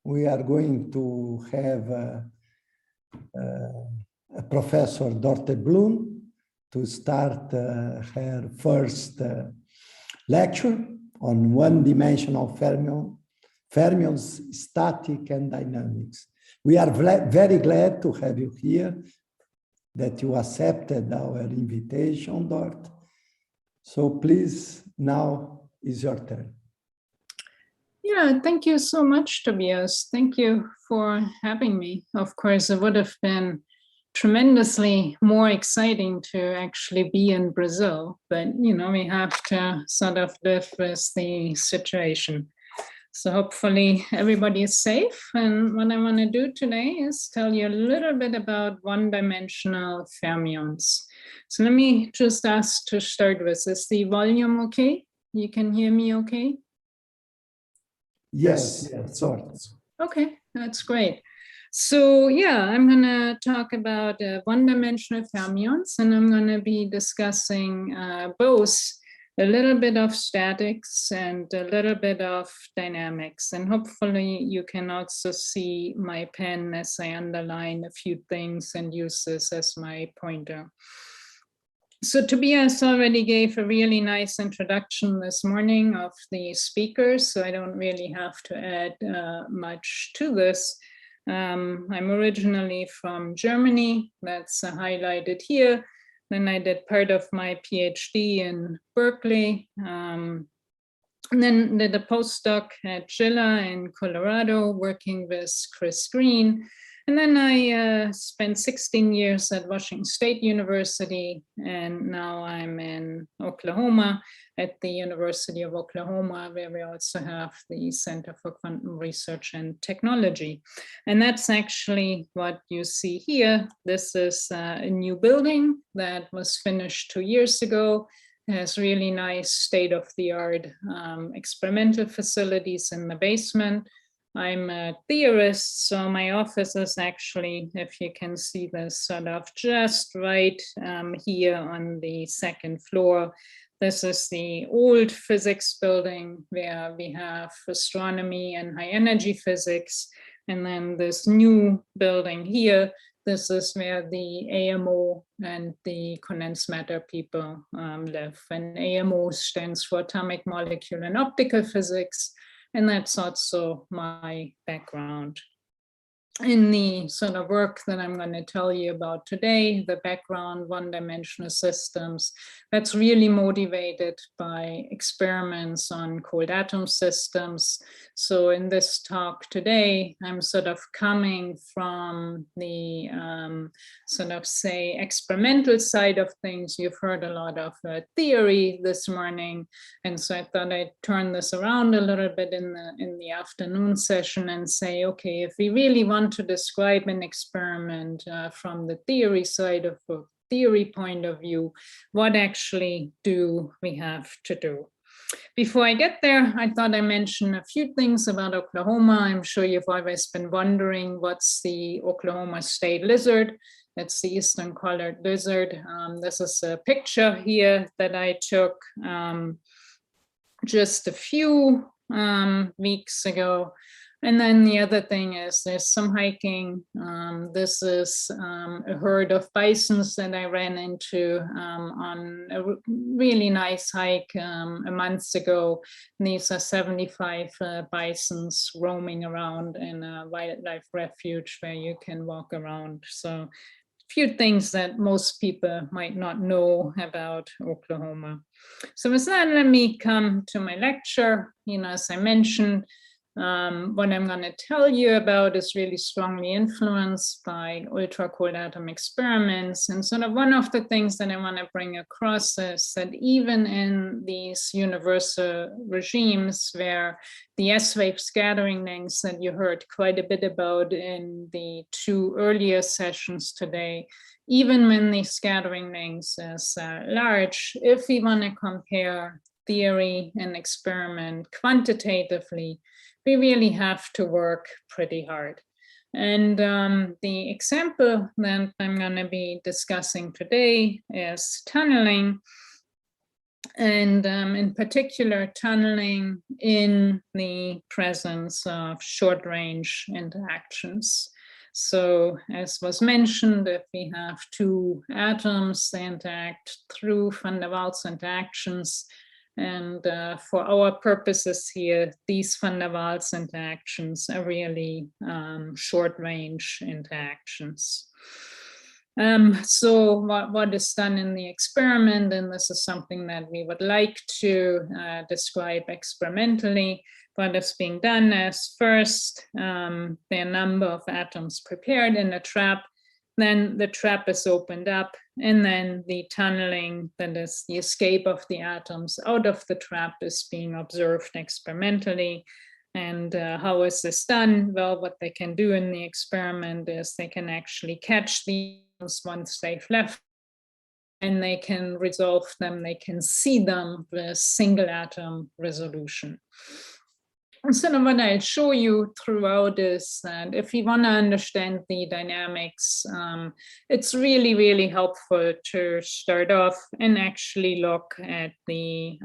we are going to have Professor Doerte Blume to start her first lecture on one-dimensional fermions, static and dynamics. We are very glad to have you here, that you accepted our invitation, Doerte. So please, now is your turn. Yeah, thank you so much, Tobias. Thank you for having me. Of course, it would have been tremendously more exciting to actually be in Brazil, but you know, we have to sort of live with the situation. So hopefully everybody is safe. And what I want to do today is tell you a little bit about one-dimensional fermions. So let me just ask to start with, is the volume okay? You can hear me okay? Yes, sorry. Okay, that's great. So yeah, I'm going to talk about one-dimensional fermions, and I'm going to be discussing both a little bit of statics and a little bit of dynamics. And hopefully you can also see my pen as I underline a few things and use this as my pointer. So Tobias already gave a really nice introduction this morning of the speakers, so I don't really have to add much to this. I'm originally from Germany, that's highlighted here. Then I did part of my PhD in Berkeley, and then did a postdoc at Gila in Colorado, working with Chris Green. And then I spent 16 years at Washington State University, and now I'm in Oklahoma at the University of Oklahoma, where we also have the Center for Quantum Research and Technology. And that's actually what you see here. This is a new building that was finished 2 years ago. It has really nice state-of-the-art experimental facilities in the basement. I'm a theorist, so my office is actually, if you can see this, sort of just right here on the second floor. This is the old physics building where we have astronomy and high energy physics. And then this new building here, this is where the AMO and the condensed matter people live. And AMO stands for atomic, molecular, and optical physics. And that's also my background. In the sort of work that I'm going to tell you about today, the background one-dimensional systems, that's really motivated by experiments on cold atom systems. So in this talk today, I'm sort of coming from the sort of say experimental side of things. You've heard a lot of theory this morning. And so I thought I'd turn this around a little bit in the afternoon session and say, okay, if we really want to describe an experiment from the theory side of a theory point of view, what actually do we have to do? Before I get there, I thought I mentioned a few things about Oklahoma. I'm sure you've always been wondering what's the Oklahoma state lizard. It's the eastern collared lizard. This is a picture here that I took just a few weeks ago. And then the other thing is there's some hiking. This is a herd of bisons that I ran into on a really nice hike a month ago. And these are 75 bisons roaming around in a wildlife refuge where you can walk around. So few things that most people might not know about Oklahoma. So with that, let me come to my lecture. You know, as I mentioned, what I'm going to tell you about is really strongly influenced by ultra cold atom experiments. And sort of one of the things that I want to bring across is that even in these universal regimes where the S-wave scattering lengths that you heard quite a bit about in the 2 earlier sessions today, even when the scattering length is large, if we want to compare theory and experiment quantitatively, we really have to work pretty hard. And the example that I'm going to be discussing today is tunneling. and in particular tunneling in the presence of short-range interactions. So as was mentioned, if we have two atoms, they interact through van der Waals interactions. And for our purposes here, these van der Waals interactions are really short-range interactions. So what is done in the experiment, and this is something that we would like to describe experimentally. What is being done is first, there are a number of atoms prepared in a trap, then the trap is opened up, and then the tunneling, that is the escape of the atoms out of the trap, is being observed experimentally. And how is this done? Well, what they can do in the experiment is they can actually catch the atoms once they've left, and they can resolve them, they can see them with single atom resolution. And sort of what I'll show you throughout is that if you want to understand the dynamics, it's really, really helpful to start off and actually look at the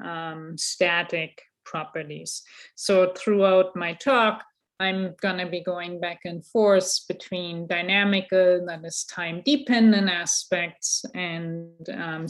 static properties. So throughout my talk, I'm going to be going back and forth between dynamical, that is time dependent aspects, and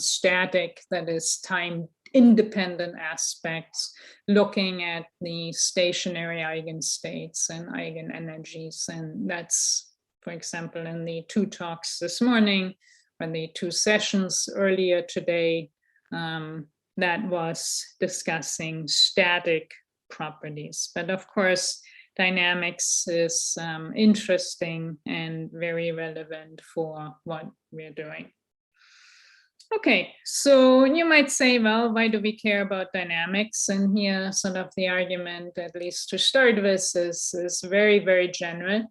static, that is time independent aspects, looking at the stationary eigenstates and eigenenergies. And that's, for example, in the two talks this morning, or the two sessions earlier today, that was discussing static properties. But of course, dynamics is interesting and very relevant for what we're doing. Okay, so you might say, well, why do we care about dynamics? And here, sort of the argument, at least to start with, is very, very general.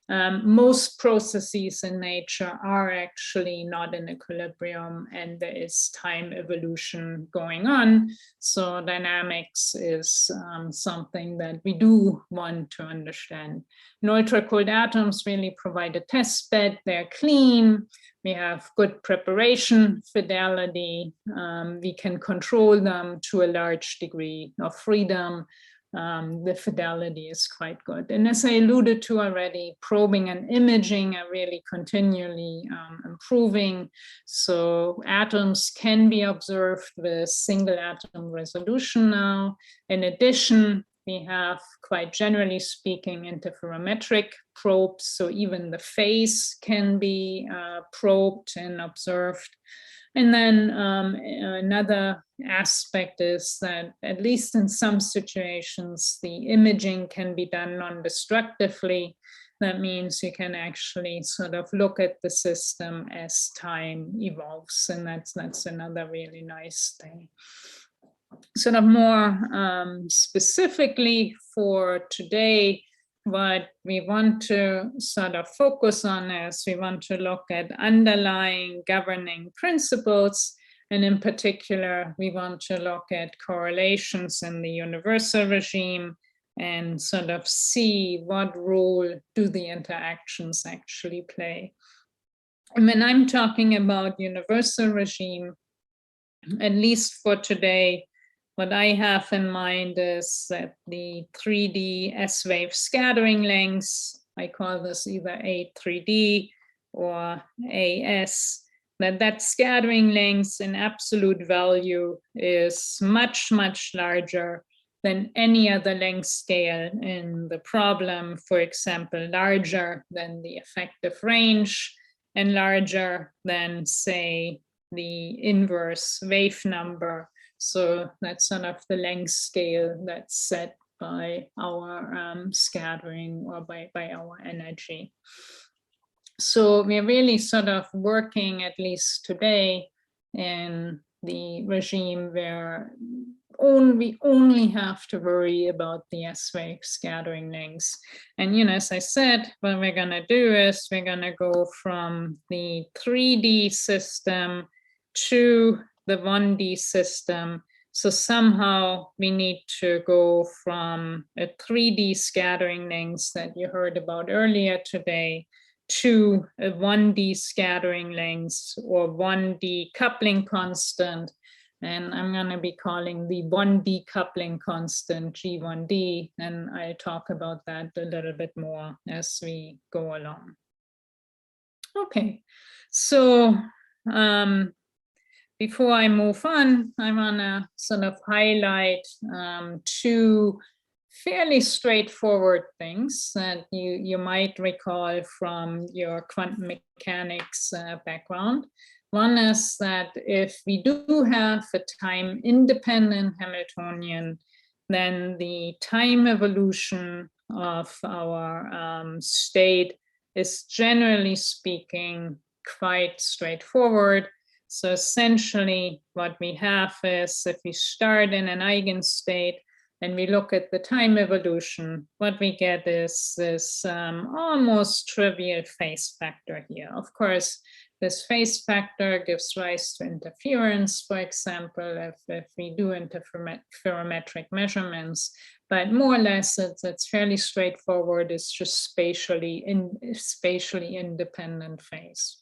Most processes in nature are actually not in equilibrium, and there is time evolution going on. So dynamics is something that we do want to understand. And ultra-cooled atoms really provide a test bed. They're clean. We have good preparation fidelity. We can control them to a large degree of freedom. The fidelity is quite good. And as I alluded to already, probing and imaging are really continually improving. So atoms can be observed with single atom resolution now. In addition, we have, quite generally speaking, interferometric probes. So even the phase can be probed and observed. And then another aspect is that, at least in some situations, the imaging can be done non-destructively. That means you can actually sort of look at the system as time evolves. And that's another really nice thing. Sort of more specifically for today, what we want to sort of focus on is we want to look at underlying governing principles. And in particular, we want to look at correlations in the universal regime and sort of see what role do the interactions actually play. And when I'm talking about universal regime, at least for today, what I have in mind is that the 3D S-wave scattering lengths, I call this either A3D or AS, that scattering length in absolute value is much, much larger than any other length scale in the problem. For example, larger than the effective range and larger than, say, the inverse wave number. So that's sort of the length scale that's set by our scattering or by our energy. So we're really sort of working, at least today, in the regime where we only have to worry about the S-wave scattering lengths. And, you know, as I said, what we're going to do is we're going to go from the 3D system to the 1D system. So somehow we need to go from a 3D scattering length that you heard about earlier today to a 1D scattering length or 1D coupling constant. And I'm going to be calling the one decoupling constant G1D, and I'll talk about that a little bit more as we go along. Okay, so before I move on, I want to sort of highlight two fairly straightforward things that you might recall from your quantum mechanics background. One is that if we do have a time-independent Hamiltonian, then the time evolution of our state is, generally speaking, quite straightforward. So essentially what we have is, if we start in an eigenstate and we look at the time evolution, what we get is this almost trivial phase factor here. Of course, this phase factor gives rise to interference, for example, if we do interferometric measurements, but more or less it's fairly straightforward. It's just spatially independent phase.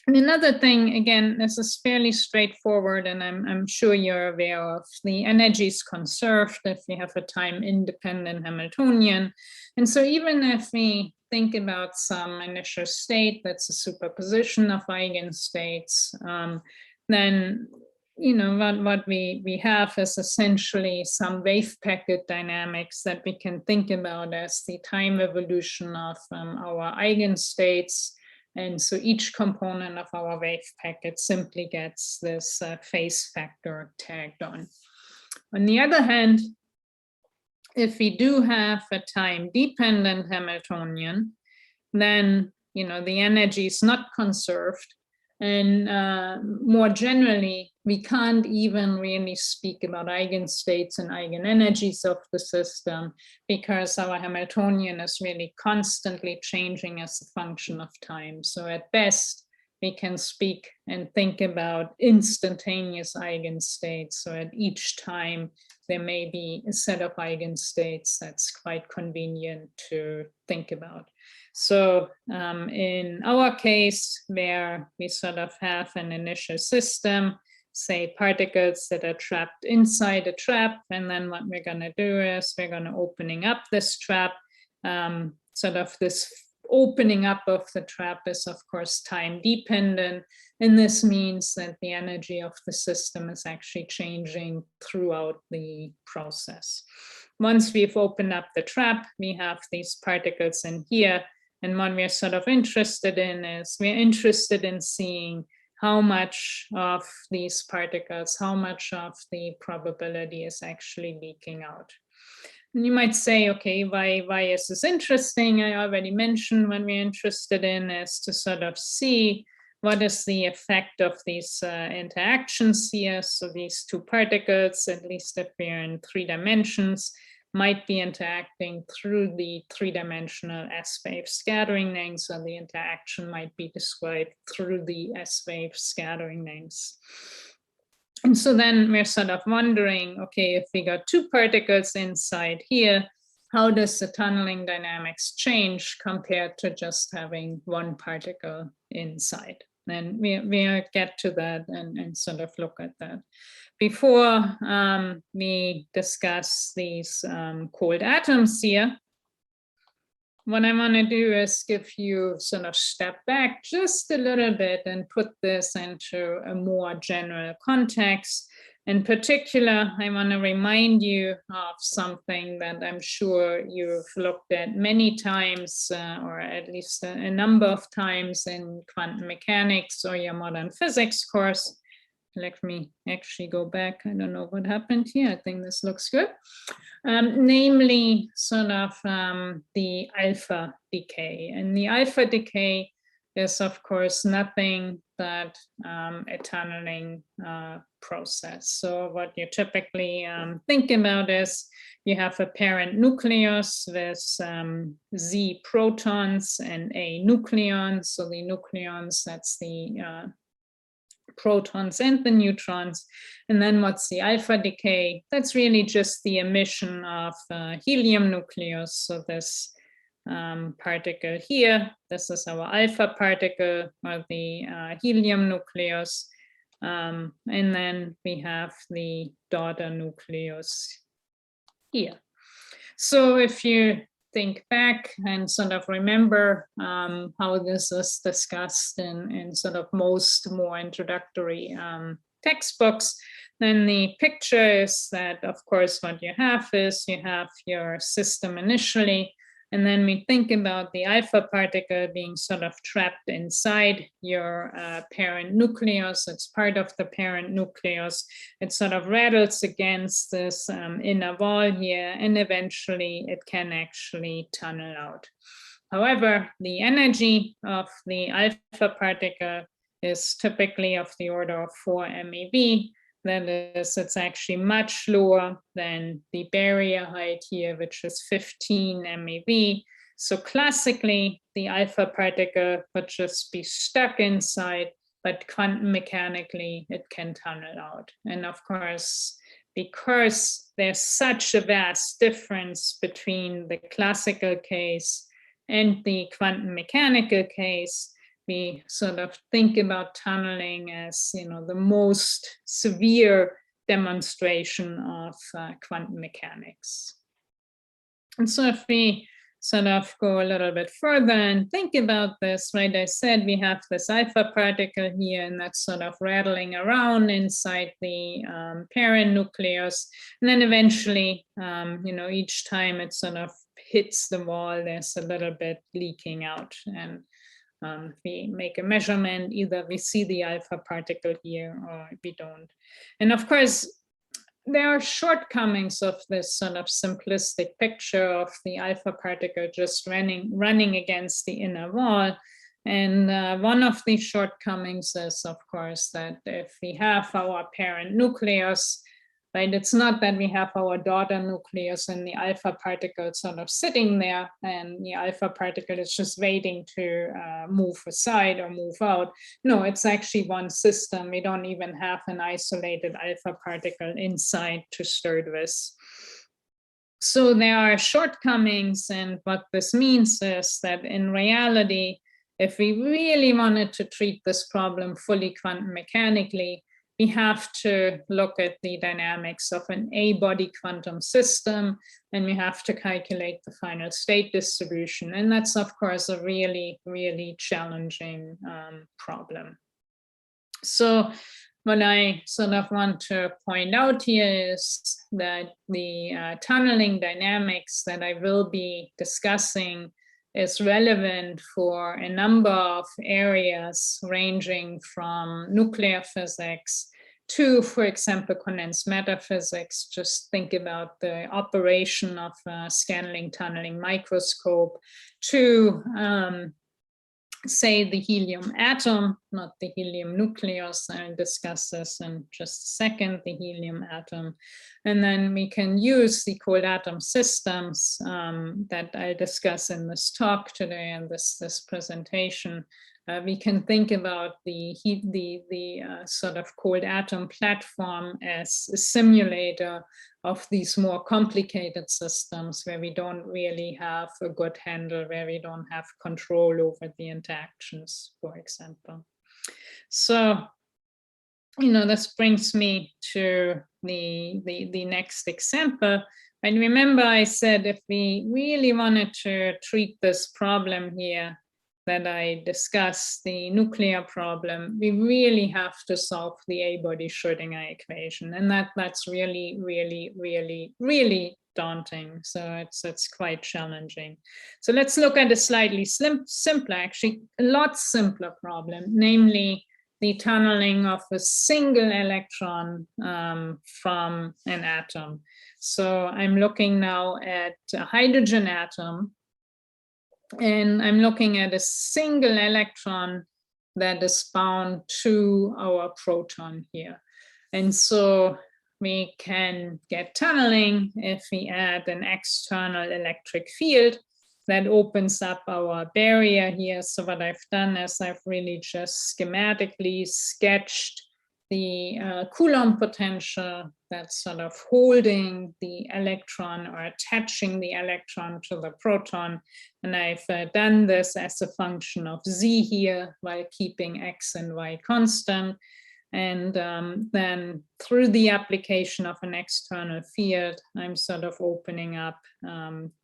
And another thing, again, this is fairly straightforward, and I'm sure you're aware of the energy is conserved if we have a time-independent Hamiltonian. And so even if we think about some initial state that's a superposition of eigenstates, then what we have is essentially some wave packet dynamics that we can think about as the time evolution of our eigenstates. And so each component of our wave packet simply gets this phase factor tagged on. On the other hand, if we do have a time-dependent Hamiltonian, then the energy is not conserved. And more generally, we can't even really speak about eigenstates and eigenenergies of the system, because our Hamiltonian is really constantly changing as a function of time. So at best, we can speak and think about instantaneous eigenstates. So at each time, there may be a set of eigenstates that's quite convenient to think about. So in our case, where we sort of have an initial system, say particles that are trapped inside a trap, and then what we're going to do is we're going to opening up this trap. Sort of this opening up of the trap is, of course, time dependent, and this means that the energy of the system is actually changing throughout the process. Once we've opened up the trap, we have these particles in here. And what we're sort of interested in is we're interested in seeing how much of these particles, how much of the probability is actually leaking out. And you might say, okay, why is this interesting? I already mentioned what we're interested in is to sort of see what is the effect of these interactions here. So these two particles, at least if we're in 3 dimensions, might be interacting through the 3-dimensional S-wave scattering lengths, and the interaction might be described through the S-wave scattering lengths. And so then we're sort of wondering, okay, if we got 2 particles inside here, how does the tunneling dynamics change compared to just having 1 particle inside? And we'll get to that and sort of look at that. Before we discuss these cold atoms here, what I want to do is give you sort of step back just a little bit and put this into a more general context. In particular, I want to remind you of something that I'm sure you've looked at many times, or at least a number of times in quantum mechanics or your modern physics course. Let me actually go back. I don't know what happened here. I think this looks good. Namely, sort of the alpha decay. And the alpha decay is, of course, nothing but a tunneling process. So what you typically think about is you have a parent nucleus with Z protons and A nucleons. So the nucleons, that's the protons and the neutrons. And then what's the alpha decay? That's really just the emission of helium nucleus. So this particle here, this is our alpha particle, or the helium nucleus. And then we have the daughter nucleus here. So if you think back and sort of remember how this is discussed in sort of most more introductory textbooks, then the picture is that, of course, what you have is you have your system initially, and then we think about the alpha particle being sort of trapped inside your parent nucleus. It's part of the parent nucleus. It sort of rattles against this inner wall here, and eventually it can actually tunnel out. However, the energy of the alpha particle is typically of the order of 4 MeV. That is, it's actually much lower than the barrier height here, which is 15 MeV. So classically, the alpha particle would just be stuck inside, but quantum mechanically, it can tunnel out. And of course, because there's such a vast difference between the classical case and the quantum mechanical case, we sort of think about tunneling as, you know, the most severe demonstration of quantum mechanics. And so if we sort of go a little bit further and think about this, right, I said we have this alpha particle here, and that's sort of rattling around inside the parent nucleus. And then eventually, you know, each time it sort of hits the wall, there's a little bit leaking out. And we make a measurement, either we see the alpha particle here or we don't. And of course, there are shortcomings of this sort of simplistic picture of the alpha particle just running against the inner wall. And one of the shortcomings is, of course, that if we have our parent nucleus, right, it's not that we have our daughter nucleus and the alpha particle sort of sitting there, and the alpha particle is just waiting to move aside or move out. No, it's actually one system. We don't even have an isolated alpha particle inside to start with. So there are shortcomings, and what this means is that in reality, if we really wanted to treat this problem fully quantum mechanically, we have to look at the dynamics of an A-body quantum system, and we have to calculate the final state distribution. And that's, of course, a really, really challenging problem. So what I sort of want to point out here is that the tunneling dynamics that I will be discussing is relevant for a number of areas ranging from nuclear physics to, for example, condensed matter physics. Just think about the operation of a scanning tunneling microscope, to say the helium atom, not the helium nucleus. I'll discuss this in just a second, the helium atom. And then we can use the cold atom systems that I discuss in this talk today and this presentation. We can think about the sort of cold atom platform as a simulator of these more complicated systems where we don't really have a good handle, where we don't have control over the interactions, for example. So, you know, this brings me to the next example. And remember, I said if we really wanted to treat this problem here that I discussed, the nuclear problem, we really have to solve the A-body Schrödinger equation. And that's really, really, really, really daunting. So it's quite challenging. So let's look at a slightly simpler, actually a lot simpler problem, namely the tunneling of a single electron from an atom. So I'm looking now at a hydrogen atom, and I'm looking at a single electron that is bound to our proton here. And so we can get tunneling if we add an external electric field that opens up our barrier here. So what I've done is I've really just schematically sketched the Coulomb potential that's sort of holding the electron or attaching the electron to the proton. And I've done this as a function of z here while keeping x and y constant. And then through the application of an external field, I'm sort of opening up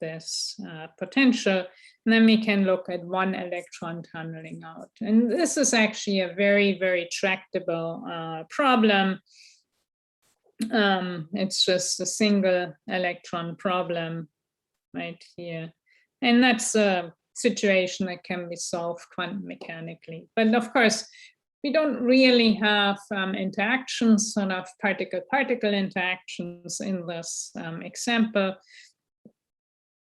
this potential. And then we can look at one electron tunneling out. And this is actually a very, very tractable problem. It's just a single electron problem right here. And that's a situation that can be solved quantum mechanically. But of course, we don't really have interactions, sort of particle-particle interactions in this example.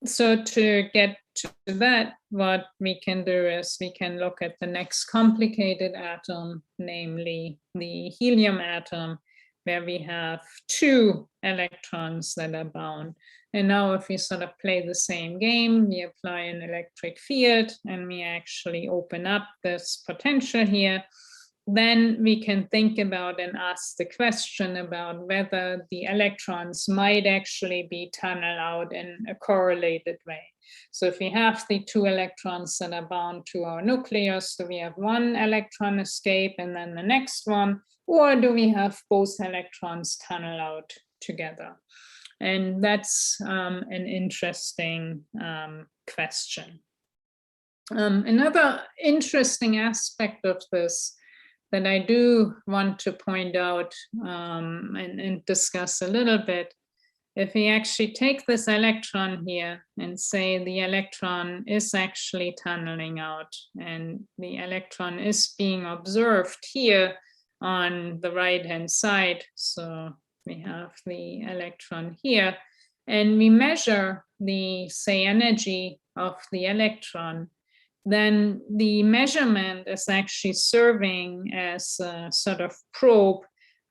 So to get to that, what we can do is we can look at the next complicated atom, namely the helium atom, where we have two electrons that are bound. And now if we sort of play the same game, we apply an electric field and we actually open up this potential here, then we can think about and ask the question about whether the electrons might actually be tunneled out in a correlated way. So if we have the two electrons that are bound to our nucleus, do we have one electron escape and then the next one, or do we have both electrons tunnel out together? And that's an interesting question. Another interesting aspect of this that I do want to point out and discuss a little bit, if we actually take this electron here and say the electron is actually tunneling out and the electron is being observed here on the right-hand side. So we have the electron here and we measure the, say, energy of the electron, then the measurement is actually serving as a sort of probe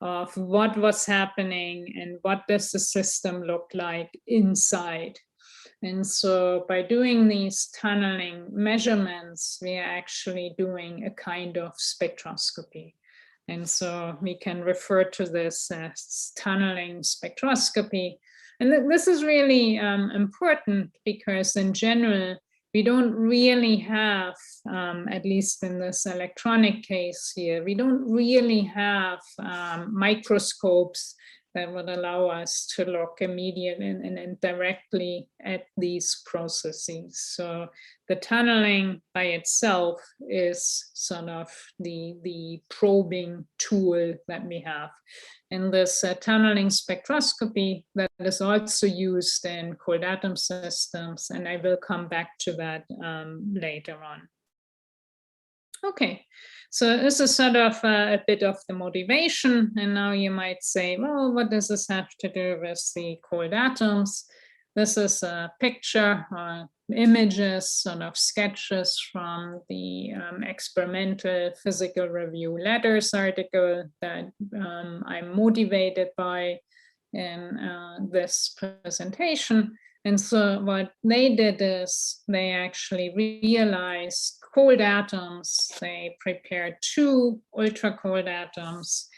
of what was happening and what does the system look like inside. And so by doing these tunneling measurements, we are actually doing a kind of spectroscopy. And so we can refer to this as tunneling spectroscopy. And this is really important because in general, we don't really have, at least in this electronic case here, we don't really have microscopes that would allow us to look immediately and directly at these processes. So the tunneling by itself is sort of the probing tool that we have. And this tunneling spectroscopy that is also used in cold atom systems, and I will come back to that later on. Okay, so this is sort of a bit of the motivation, and now you might say, well, what does this have to do with the cold atoms? This is a picture, images, sort of sketches from the Experimental Physical Review Letters article that I'm motivated by in this presentation. And so what they did is they actually realized cold atoms. They prepared two ultra cold atoms.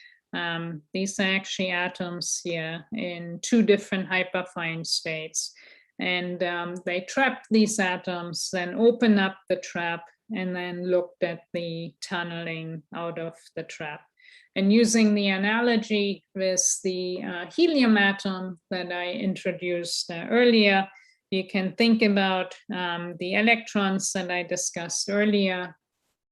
These are actually atoms here in two different hyperfine states. And they trapped these atoms, then opened up the trap, and then looked at the tunneling out of the trap. And using the analogy with the helium atom that I introduced earlier, you can think about the electrons that I discussed earlier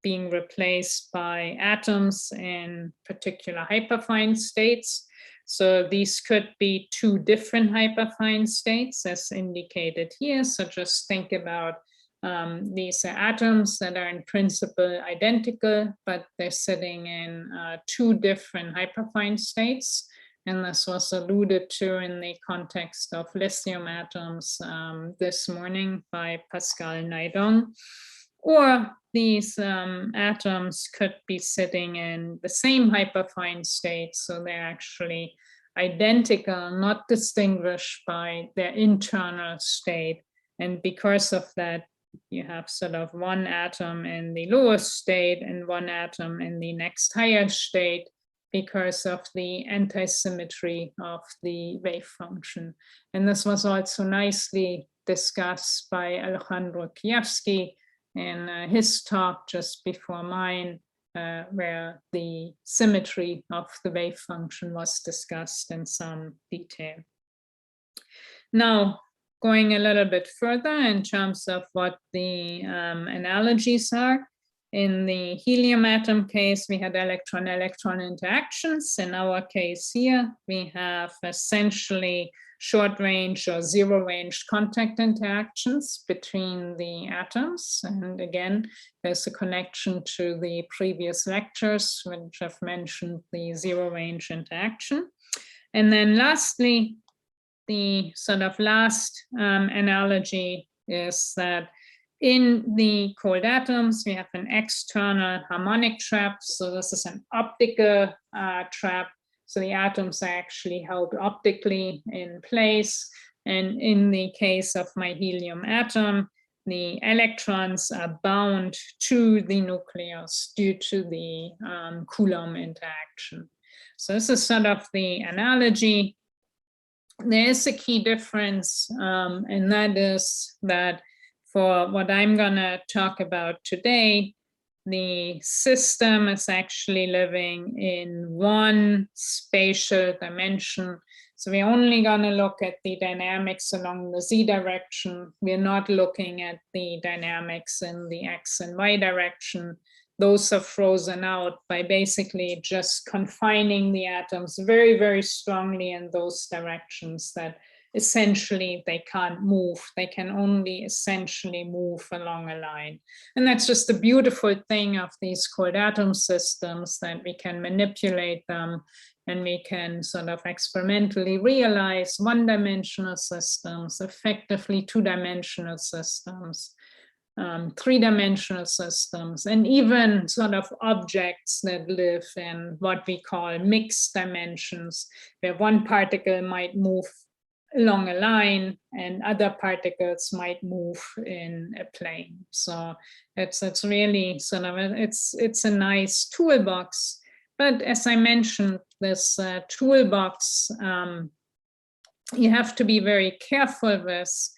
being replaced by atoms in particular hyperfine states. So these could be two different hyperfine states as indicated here. So just think about these are atoms that are in principle identical, but they're sitting in two different hyperfine states. And this was alluded to in the context of lithium atoms this morning by Pascal Naidong. Or these atoms could be sitting in the same hyperfine state, so they're actually identical, not distinguished by their internal state. And because of that, you have sort of one atom in the lowest state and one atom in the next higher state because of the anti-symmetry of the wave function. And this was also nicely discussed by Alejandro Kijevsky in his talk just before mine where the symmetry of the wave function was discussed in some detail. Now, going a little bit further in terms of what the analogies are. In the helium atom case, we had electron-electron interactions. In our case here, we have essentially short-range or zero-range contact interactions between the atoms. And again, there's a connection to the previous lectures, which I've mentioned the zero-range interaction. And then lastly, the sort of last analogy is that in the cold atoms, we have an external harmonic trap. So this is an optical trap. So the atoms are actually held optically in place. And in the case of my helium atom, the electrons are bound to the nucleus due to the Coulomb interaction. So this is sort of the analogy. There is a key difference, and that is that for what I'm going to talk about today, the system is actually living in one spatial dimension. So we're only going to look at the dynamics along the z direction. We're not looking at the dynamics in the x and y direction. Those are frozen out by basically just confining the atoms very, very strongly in those directions that essentially they can't move. They can only essentially move along a line. And that's just the beautiful thing of these cold atom systems, that we can manipulate them and we can sort of experimentally realize one-dimensional systems, effectively two-dimensional systems, three-dimensional systems, and even sort of objects that live in what we call mixed dimensions, where one particle might move along a line and other particles might move in a plane. So it's really sort of it's a nice toolbox. But as I mentioned, this toolbox you have to be very careful with.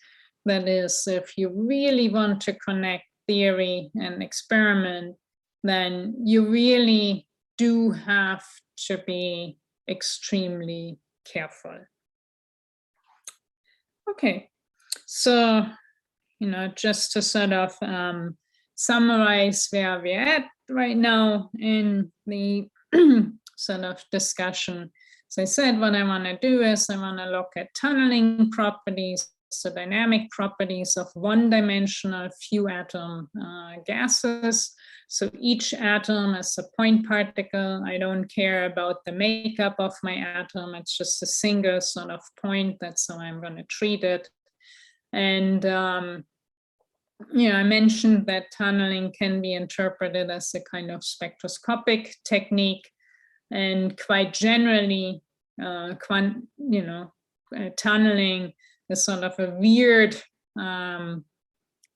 That is, if you really want to connect theory and experiment, then you really do have to be extremely careful. Okay, so, just to sort of summarize where we're at right now in the sort of discussion. As I said, what I want to do is I want to look at tunneling properties, so dynamic properties of one-dimensional few atom gases. So each atom is a point particle. I don't care about the makeup of my atom. It's just a single sort of point. That's how I'm going to treat it. And I mentioned that tunneling can be interpreted as a kind of spectroscopic technique. And quite generally, tunneling is sort of a weird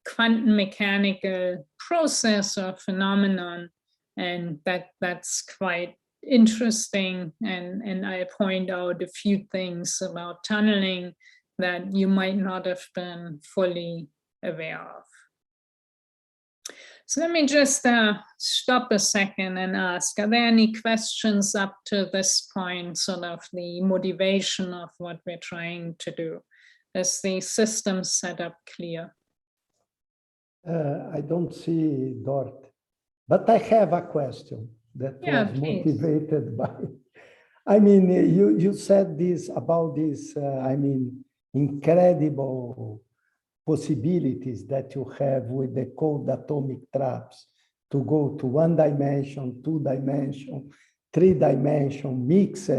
quantum mechanical process or phenomenon, and that's quite interesting. And I point out a few things about tunneling that you might not have been fully aware of. So let me just stop a second and ask, are there any questions up to this point, sort of the motivation of what we're trying to do? Is the system setup clear? I don't see Doerte, but I have a question that was motivated by, you said this about this, incredible possibilities that you have with the cold atomic traps to go to 1 dimension, 2 dimension, 3 dimension, mixed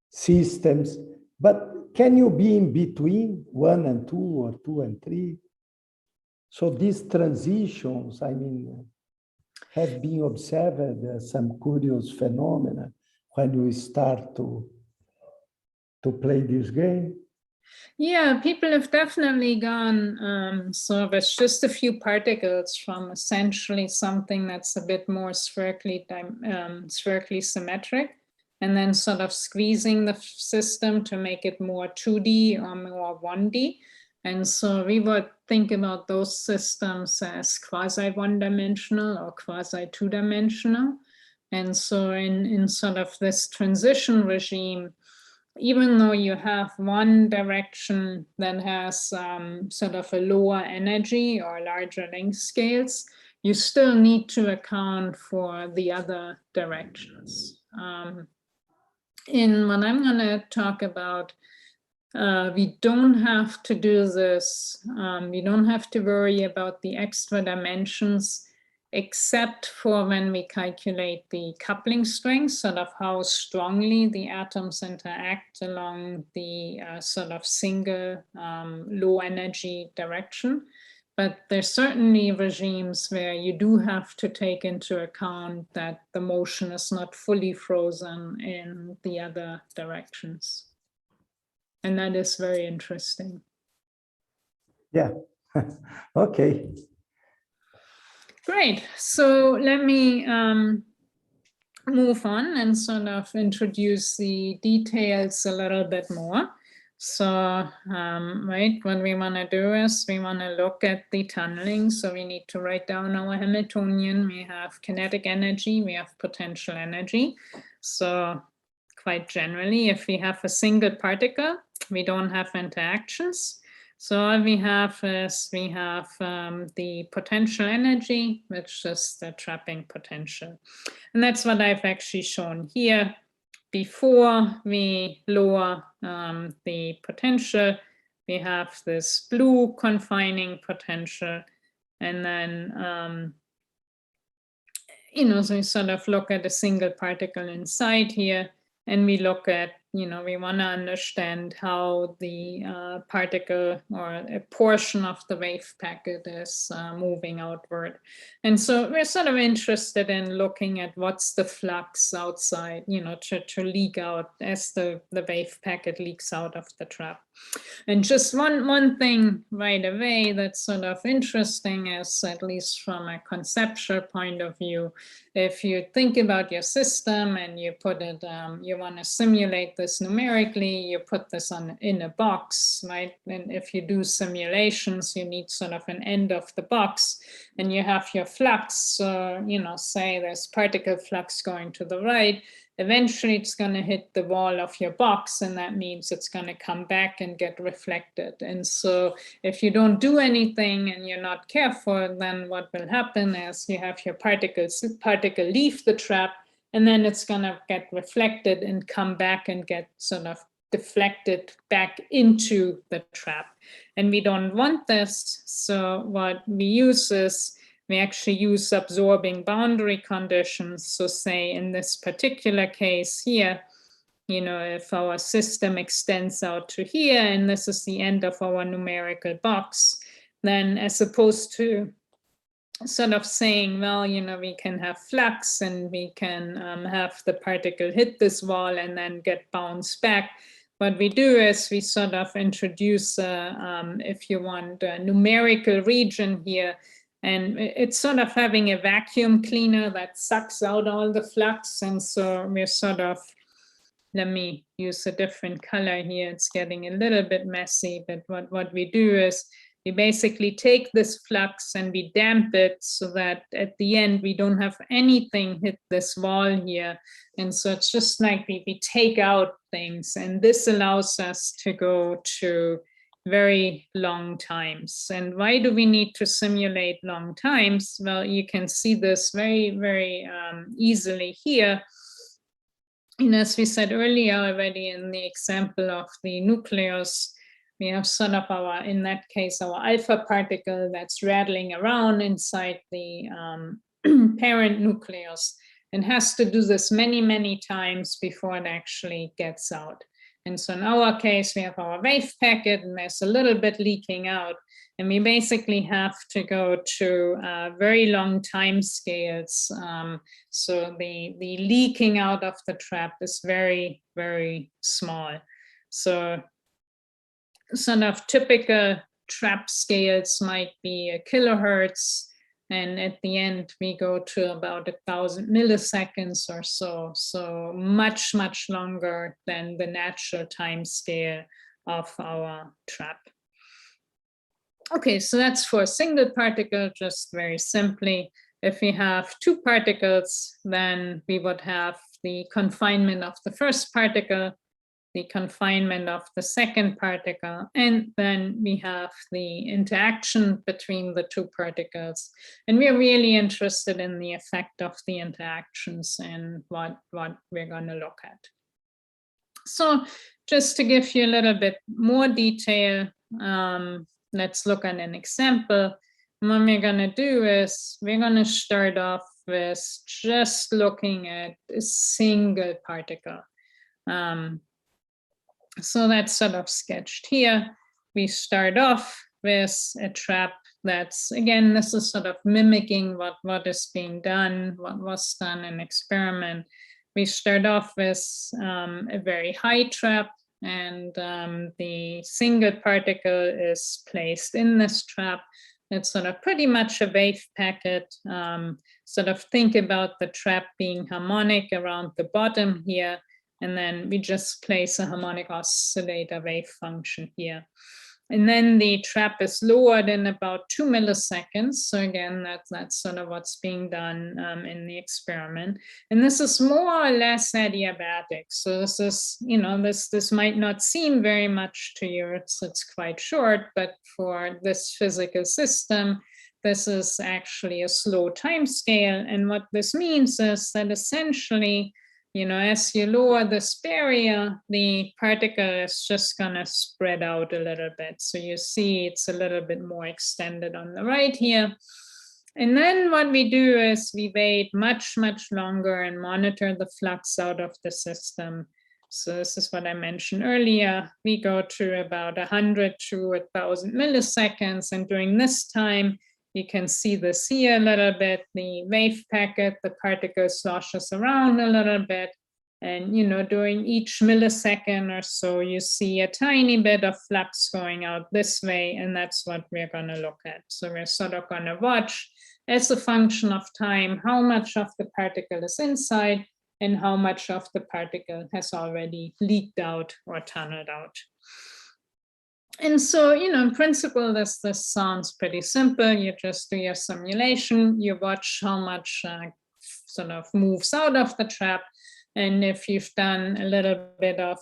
systems, but can you be in between 1 and 2 or 2 and 3? So these transitions, have been observed some curious phenomena when you start to play this game. Yeah, people have definitely gone, so it's just a few particles from essentially something that's a bit more spherically symmetric, and then sort of squeezing the system to make it more 2D or more 1D. And so we would think about those systems as quasi one-dimensional or quasi two-dimensional. And so in sort of this transition regime, even though you have one direction that has sort of a lower energy or larger length scales, you still need to account for the other directions. In what I'm going to talk about, we don't have to do this. We don't have to worry about the extra dimensions, except for when we calculate the coupling strength, sort of how strongly the atoms interact along the sort of single low energy direction. But there's certainly regimes where you do have to take into account that the motion is not fully frozen in the other directions. And that is very interesting. Yeah, okay. Great. So let me move on and sort of introduce the details a little bit more. So, right, what we want to do is we want to look at the tunneling. So we need to write down our Hamiltonian. We have kinetic energy, we have potential energy. So quite generally, if we have a single particle, we don't have interactions. So all we have is we have the potential energy, which is the trapping potential. And that's what I've actually shown here. Before we lower the potential, we have this blue confining potential. And then, so we sort of look at a single particle inside here. And we look at, we want to understand how the particle or a portion of the wave packet is moving outward. And so we're sort of interested in looking at what's the flux outside, to leak out as the wave packet leaks out of the trap. And just one thing right away that's sort of interesting is, at least from a conceptual point of view, if you think about your system and you put it, you want to simulate this numerically, you put this in a box, right? And if you do simulations, you need sort of an end of the box, and you have your flux. So, say there's particle flux going to the right. Eventually, it's going to hit the wall of your box, and that means it's going to come back and get reflected. And so if you don't do anything and you're not careful, then what will happen is you have your particle leave the trap, and then it's going to get reflected and come back and get sort of deflected back into the trap. And we don't want this. So what we use is, we actually use absorbing boundary conditions. So say in this particular case here, if our system extends out to here, and this is the end of our numerical box, then as opposed to sort of saying, well, we can have flux and we can have the particle hit this wall and then get bounced back. What we do is we sort of introduce, if you want, a numerical region here. And it's sort of having a vacuum cleaner that sucks out all the flux. And so we're sort of, let me use a different color here. It's getting a little bit messy, but what we do is we basically take this flux and we damp it so that at the end we don't have anything hit this wall here. And so it's just like we take out things, and this allows us to go to very long times. And why do we need to simulate long times? Well, you can see this very, very easily here. And as we said earlier already in the example of the nucleus, we have sort of our, in that case, our alpha particle that's rattling around inside the parent nucleus, and has to do this many, many times before it actually gets out. And so in our case, we have our wave packet, and there's a little bit leaking out. And we basically have to go to very long time scales. So the leaking out of the trap is very, very small. So sort of typical trap scales might be a kilohertz. And at the end, we go to about 1,000 milliseconds or so. So much, much longer than the natural time scale of our trap. Okay, so that's for a single particle, just very simply. If we have two particles, then we would have the confinement of the first particle, the confinement of the second particle, and then we have the interaction between the two particles. And we're really interested in the effect of the interactions and what we're going to look at. So just to give you a little bit more detail, let's look at an example. And what we're going to do is we're going to start off with just looking at a single particle. So that's sort of sketched here. We start off with a trap that's, again, this is sort of mimicking what is being done, what was done in experiment. We start off with a very high trap, and the single particle is placed in this trap. It's sort of pretty much a wave packet. Sort of think about the trap being harmonic around the bottom here, and then we just place a harmonic oscillator wave function here. And then the trap is lowered in about 2 milliseconds. So again, that's sort of what's being done in the experiment. And this is more or less adiabatic. So this is, this might not seem very much to you. It's quite short, but for this physical system, this is actually a slow time scale. And what this means is that essentially, as you lower this barrier, the particle is just going to spread out a little bit. So you see it's a little bit more extended on the right here. And then what we do is we wait much, much longer and monitor the flux out of the system. So this is what I mentioned earlier. We go to about 100 to 1,000 milliseconds. And during this time, you can see this here a little bit, the wave packet, the particle sloshes around a little bit. And, during each millisecond or so, you see a tiny bit of flux going out this way. And that's what we're going to look at. So we're sort of going to watch as a function of time, how much of the particle is inside and how much of the particle has already leaked out or tunneled out. And so, in principle, this sounds pretty simple. You just do your simulation, you watch how much sort of moves out of the trap. And if you've done a little bit of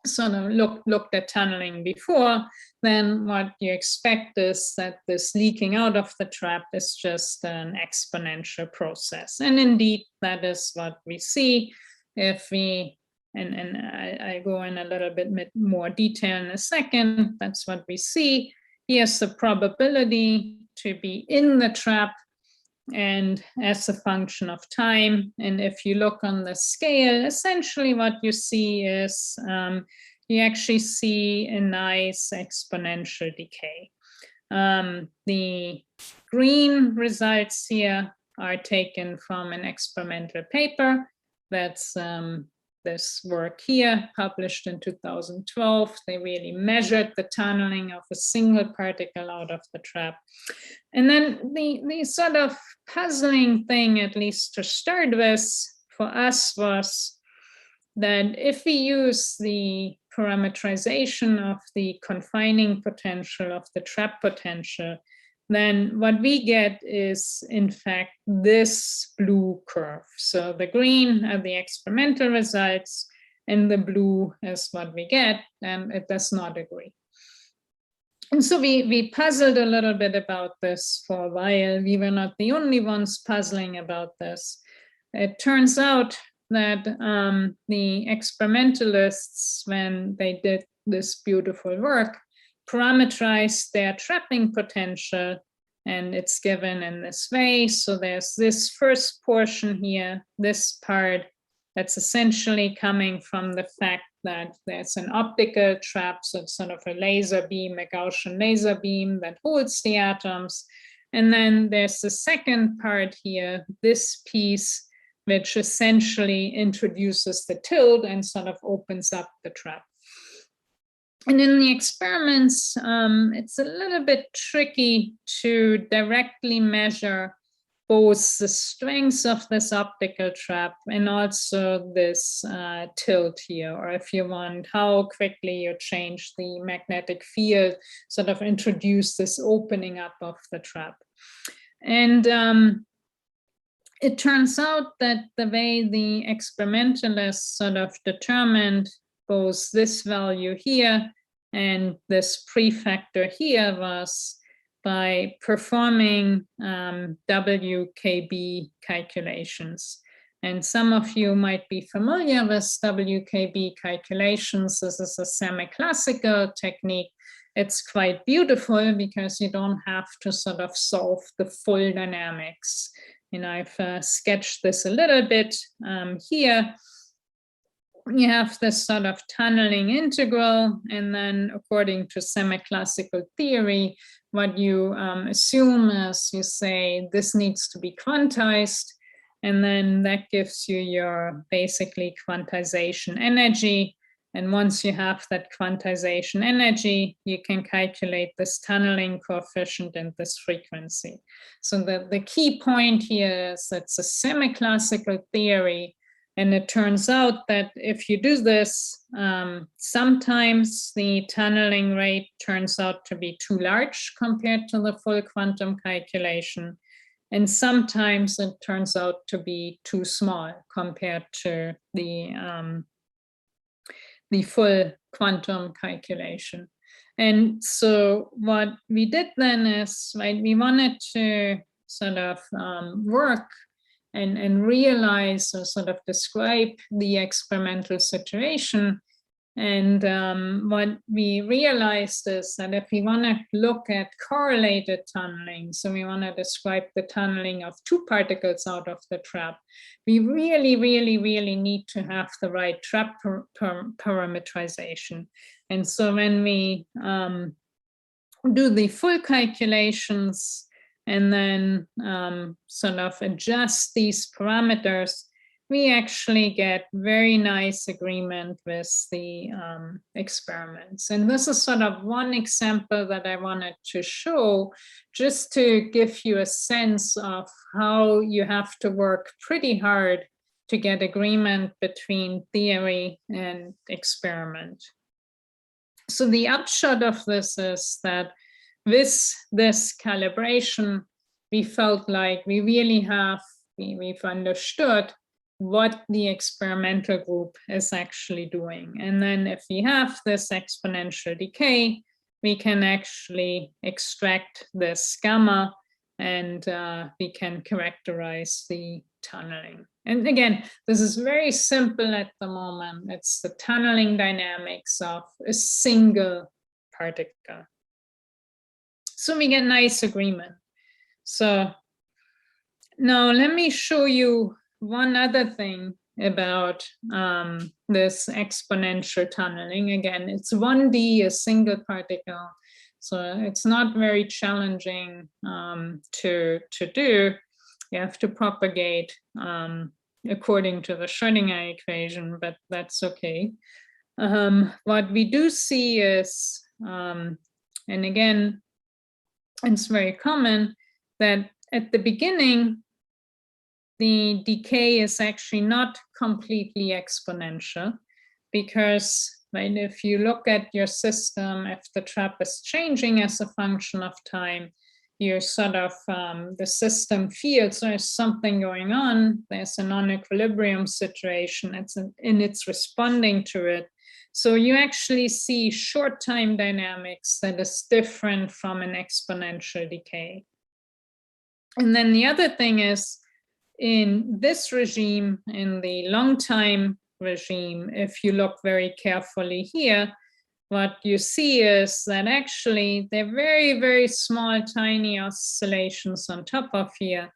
sort of looked at tunneling before, then what you expect is that this leaking out of the trap is just an exponential process. And indeed, that is what we see if we and I go in a little bit more detail in a second. That's what we see. Here's the probability to be in the trap and as a function of time. And if you look on the scale, essentially what you see is you actually see a nice exponential decay. The green results here are taken from an experimental paper. That's this work here, published in 2012. They really measured the tunneling of a single particle out of the trap. And then the sort of puzzling thing, at least to start with, for us was that if we use the parameterization of the confining potential of the trap potential, then what we get is, in fact, this blue curve. So the green are the experimental results, and the blue is what we get, and it does not agree. And so we puzzled a little bit about this for a while. We were not the only ones puzzling about this. It turns out that the experimentalists, when they did this beautiful work, parameterize their trapping potential, and it's given in this way. So there's this first portion here, this part, that's essentially coming from the fact that there's an optical trap, so it's sort of a laser beam, a Gaussian laser beam that holds the atoms. And then there's the second part here, this piece, which essentially introduces the tilt and sort of opens up the trap. And in the experiments, it's a little bit tricky to directly measure both the strength of this optical trap and also this tilt here, or if you want, how quickly you change the magnetic field, sort of introduce this opening up of the trap. And it turns out that the way the experimentalists sort of determined both this value here and this prefactor here was by performing WKB calculations. And some of you might be familiar with WKB calculations. This is a semi-classical technique. It's quite beautiful because you don't have to sort of solve the full dynamics. And I've sketched this a little bit here. You have this sort of tunneling integral, and then according to semi-classical theory, what you assume is you say this needs to be quantized, and then that gives you your basically quantization energy. And once you have that quantization energy, you can calculate this tunneling coefficient and this frequency. So the key point here is it's a semi-classical theory. And it turns out that if you do this, sometimes the tunneling rate turns out to be too large compared to the full quantum calculation. And sometimes it turns out to be too small compared to the full quantum calculation. And so what we did then is, right, we wanted to sort of work and realize or sort of describe the experimental situation. And what we realized is that if we want to look at correlated tunneling, so we want to describe the tunneling of two particles out of the trap, we really need to have the right trap parameterization. And so when we do the full calculations and then sort of adjust these parameters, we actually get very nice agreement with the experiments. And this is sort of one example that I wanted to show, just to give you a sense of how you have to work pretty hard to get agreement between theory and experiment. So the upshot of this is that with this calibration, we felt like we really we've understood what the experimental group is actually doing. And then if we have this exponential decay, we can actually extract this gamma and we can characterize the tunneling. And again, this is very simple at the moment. It's the tunneling dynamics of a single particle. So we get nice agreement. So now let me show you one other thing about this exponential tunneling. Again, it's 1D, a single particle. So it's not very challenging to do. You have to propagate according to the Schrödinger equation, but that's okay. What we do see is, and again, it's very common that at the beginning, the decay is actually not completely exponential, because right, if you look at your system, if the trap is changing as a function of time, you're sort of, the system feels there's something going on, there's a non-equilibrium situation, it's responding to it. So you actually see short time dynamics that is different from an exponential decay. And then the other thing is, in this regime, in the long time regime, if you look very carefully here, what you see is that actually they're very, very small, tiny oscillations on top of here.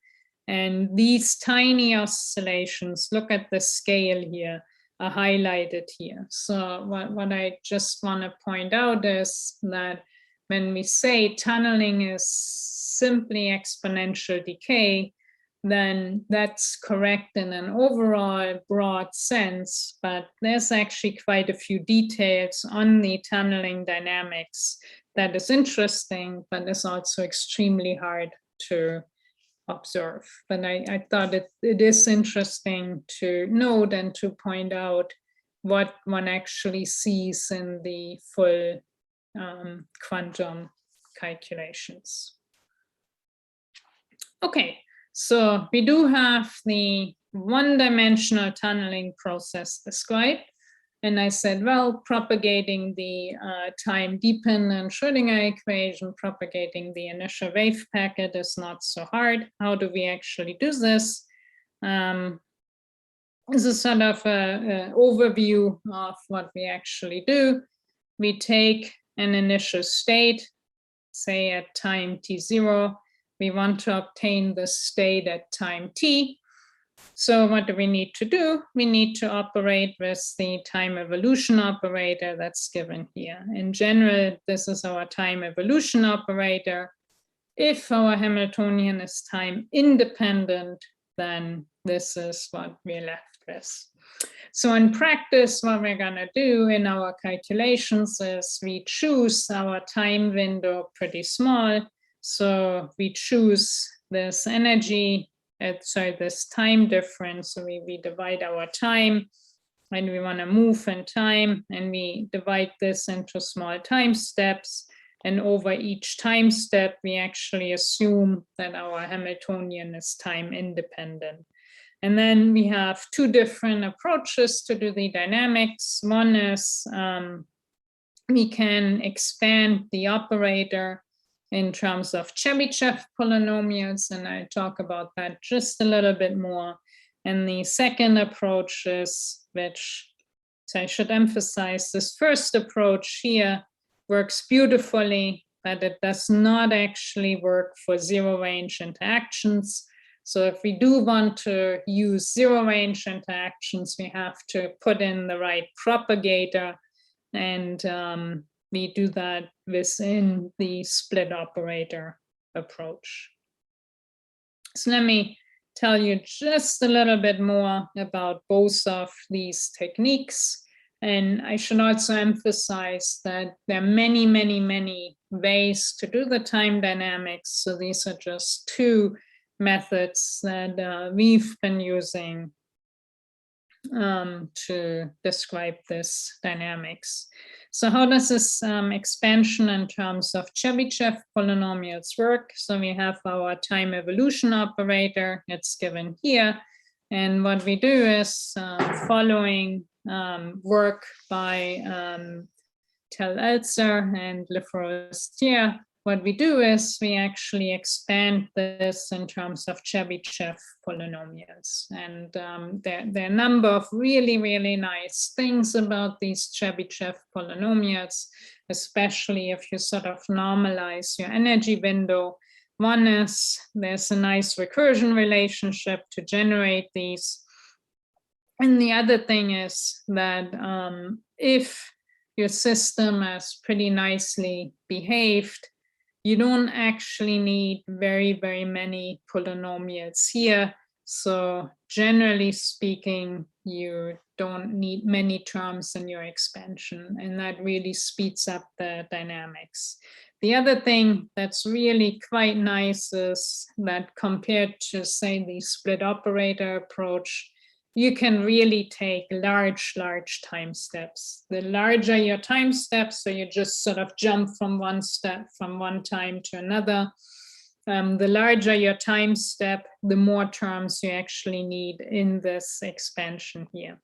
And these tiny oscillations, look at the scale here, are highlighted here. So what I just want to point out is that when we say tunneling is simply exponential decay, then that's correct in an overall broad sense, but there's actually quite a few details on the tunneling dynamics that is interesting, but is also extremely hard to observe. But I thought it is interesting to note and to point out what one actually sees in the full quantum calculations. Okay, so we do have the one-dimensional tunneling process described. And I said, well, propagating the time-dependent Schrödinger equation, propagating the initial wave packet is not so hard. How do we actually do this? This is sort of an overview of what we actually do. We take an initial state, say at time t0. We want to obtain the state at time t. So what do we need to do? We need to operate with the time evolution operator that's given here. In general, this is our time evolution operator. If our Hamiltonian is time independent, then this is what we're left with. So in practice, what we're going to do in our calculations is we choose our time window pretty small. So we choose this energy, this time difference. So we divide our time when we want to move in time, and we divide this into small time steps. And over each time step, we actually assume that our Hamiltonian is time independent. And then we have two different approaches to do the dynamics. One is we can expand the operator in terms of Chebyshev polynomials, and I'll talk about that just a little bit more. And the second approach is, which so I should emphasize, this first approach here works beautifully, but it does not actually work for zero-range interactions. So if we do want to use zero-range interactions, we have to put in the right propagator, and we do that within the split operator approach. So let me tell you just a little bit more about both of these techniques. And I should also emphasize that there are many, many, many ways to do the time dynamics. So these are just two methods that we've been using to describe this dynamics. So how does this expansion in terms of Chebyshev polynomials work? So we have our time evolution operator, it's given here. And what we do is following work by Tel-Elzer and Le Forestier, what we do is we actually expand this in terms of Chebyshev polynomials. And there are a number of really, really nice things about these Chebyshev polynomials, especially if you sort of normalize your energy window. One is there's a nice recursion relationship to generate these. And the other thing is that if your system has pretty nicely behaved, you don't actually need very, very many polynomials here. So generally speaking, you don't need many terms in your expansion, and that really speeds up the dynamics. The other thing that's really quite nice is that compared to, say, the split operator approach, you can really take large time steps. The larger your time steps, so you just sort of jump from one step, from one time to another. The larger your time step, the more terms you actually need in this expansion here.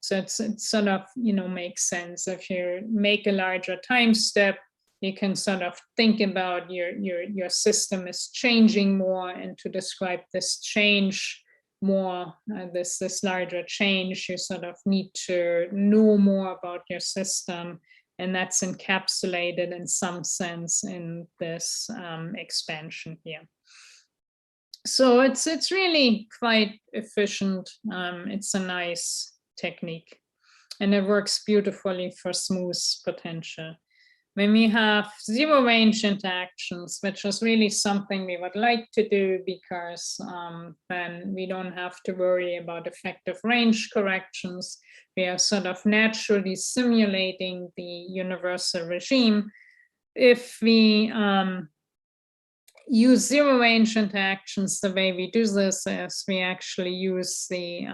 So it sort of, makes sense. If you make a larger time step, you can sort of think about your system is changing more, and to describe this change more, this larger change, you sort of need to know more about your system, and that's encapsulated in some sense in this expansion here. So it's really quite efficient. It's a nice technique, and it works beautifully for smooth potential. When we have zero-range interactions, which is really something we would like to do, because then we don't have to worry about effective range corrections. We are sort of naturally simulating the universal regime. If we use zero range interactions, the way we do this is we actually use the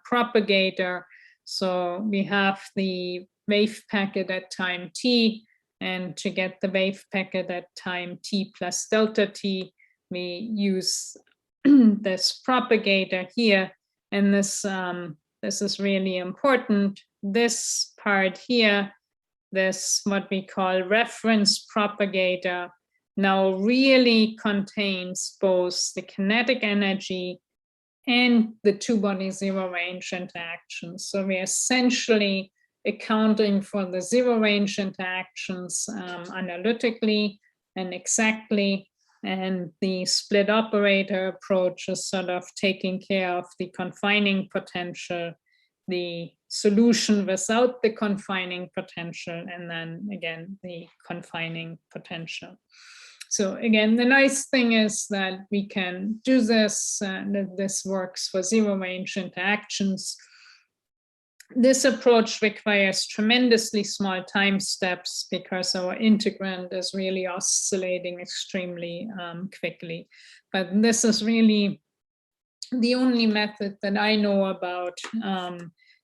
propagator. So we have the wave packet at time t, and to get the wave packet at time t plus delta t, we use this propagator here. And this is really important. This part here, this what we call reference propagator, now really contains both the kinetic energy and the two-body zero-range interactions. So we're essentially accounting for the zero-range interactions analytically and exactly, and the split operator approach is sort of taking care of the confining potential, the solution without the confining potential, and then again, the confining potential. So again, the nice thing is that we can do this, that this works for zero range interactions. This approach requires tremendously small time steps because our integrand is really oscillating extremely quickly. But this is really the only method that I know about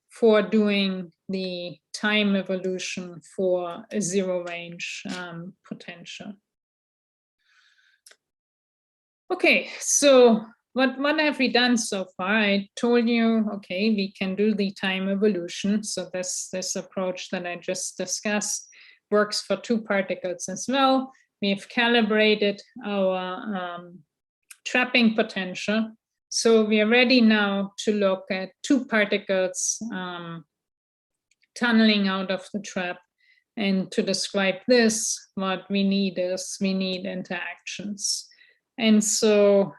for doing the time evolution for a zero range potential. Okay, so what have we done so far? I told you, okay, we can do the time evolution. So this approach that I just discussed works for two particles as well. We've calibrated our trapping potential. So we are ready now to look at two particles tunneling out of the trap. And to describe this, what we need is we need interactions. And so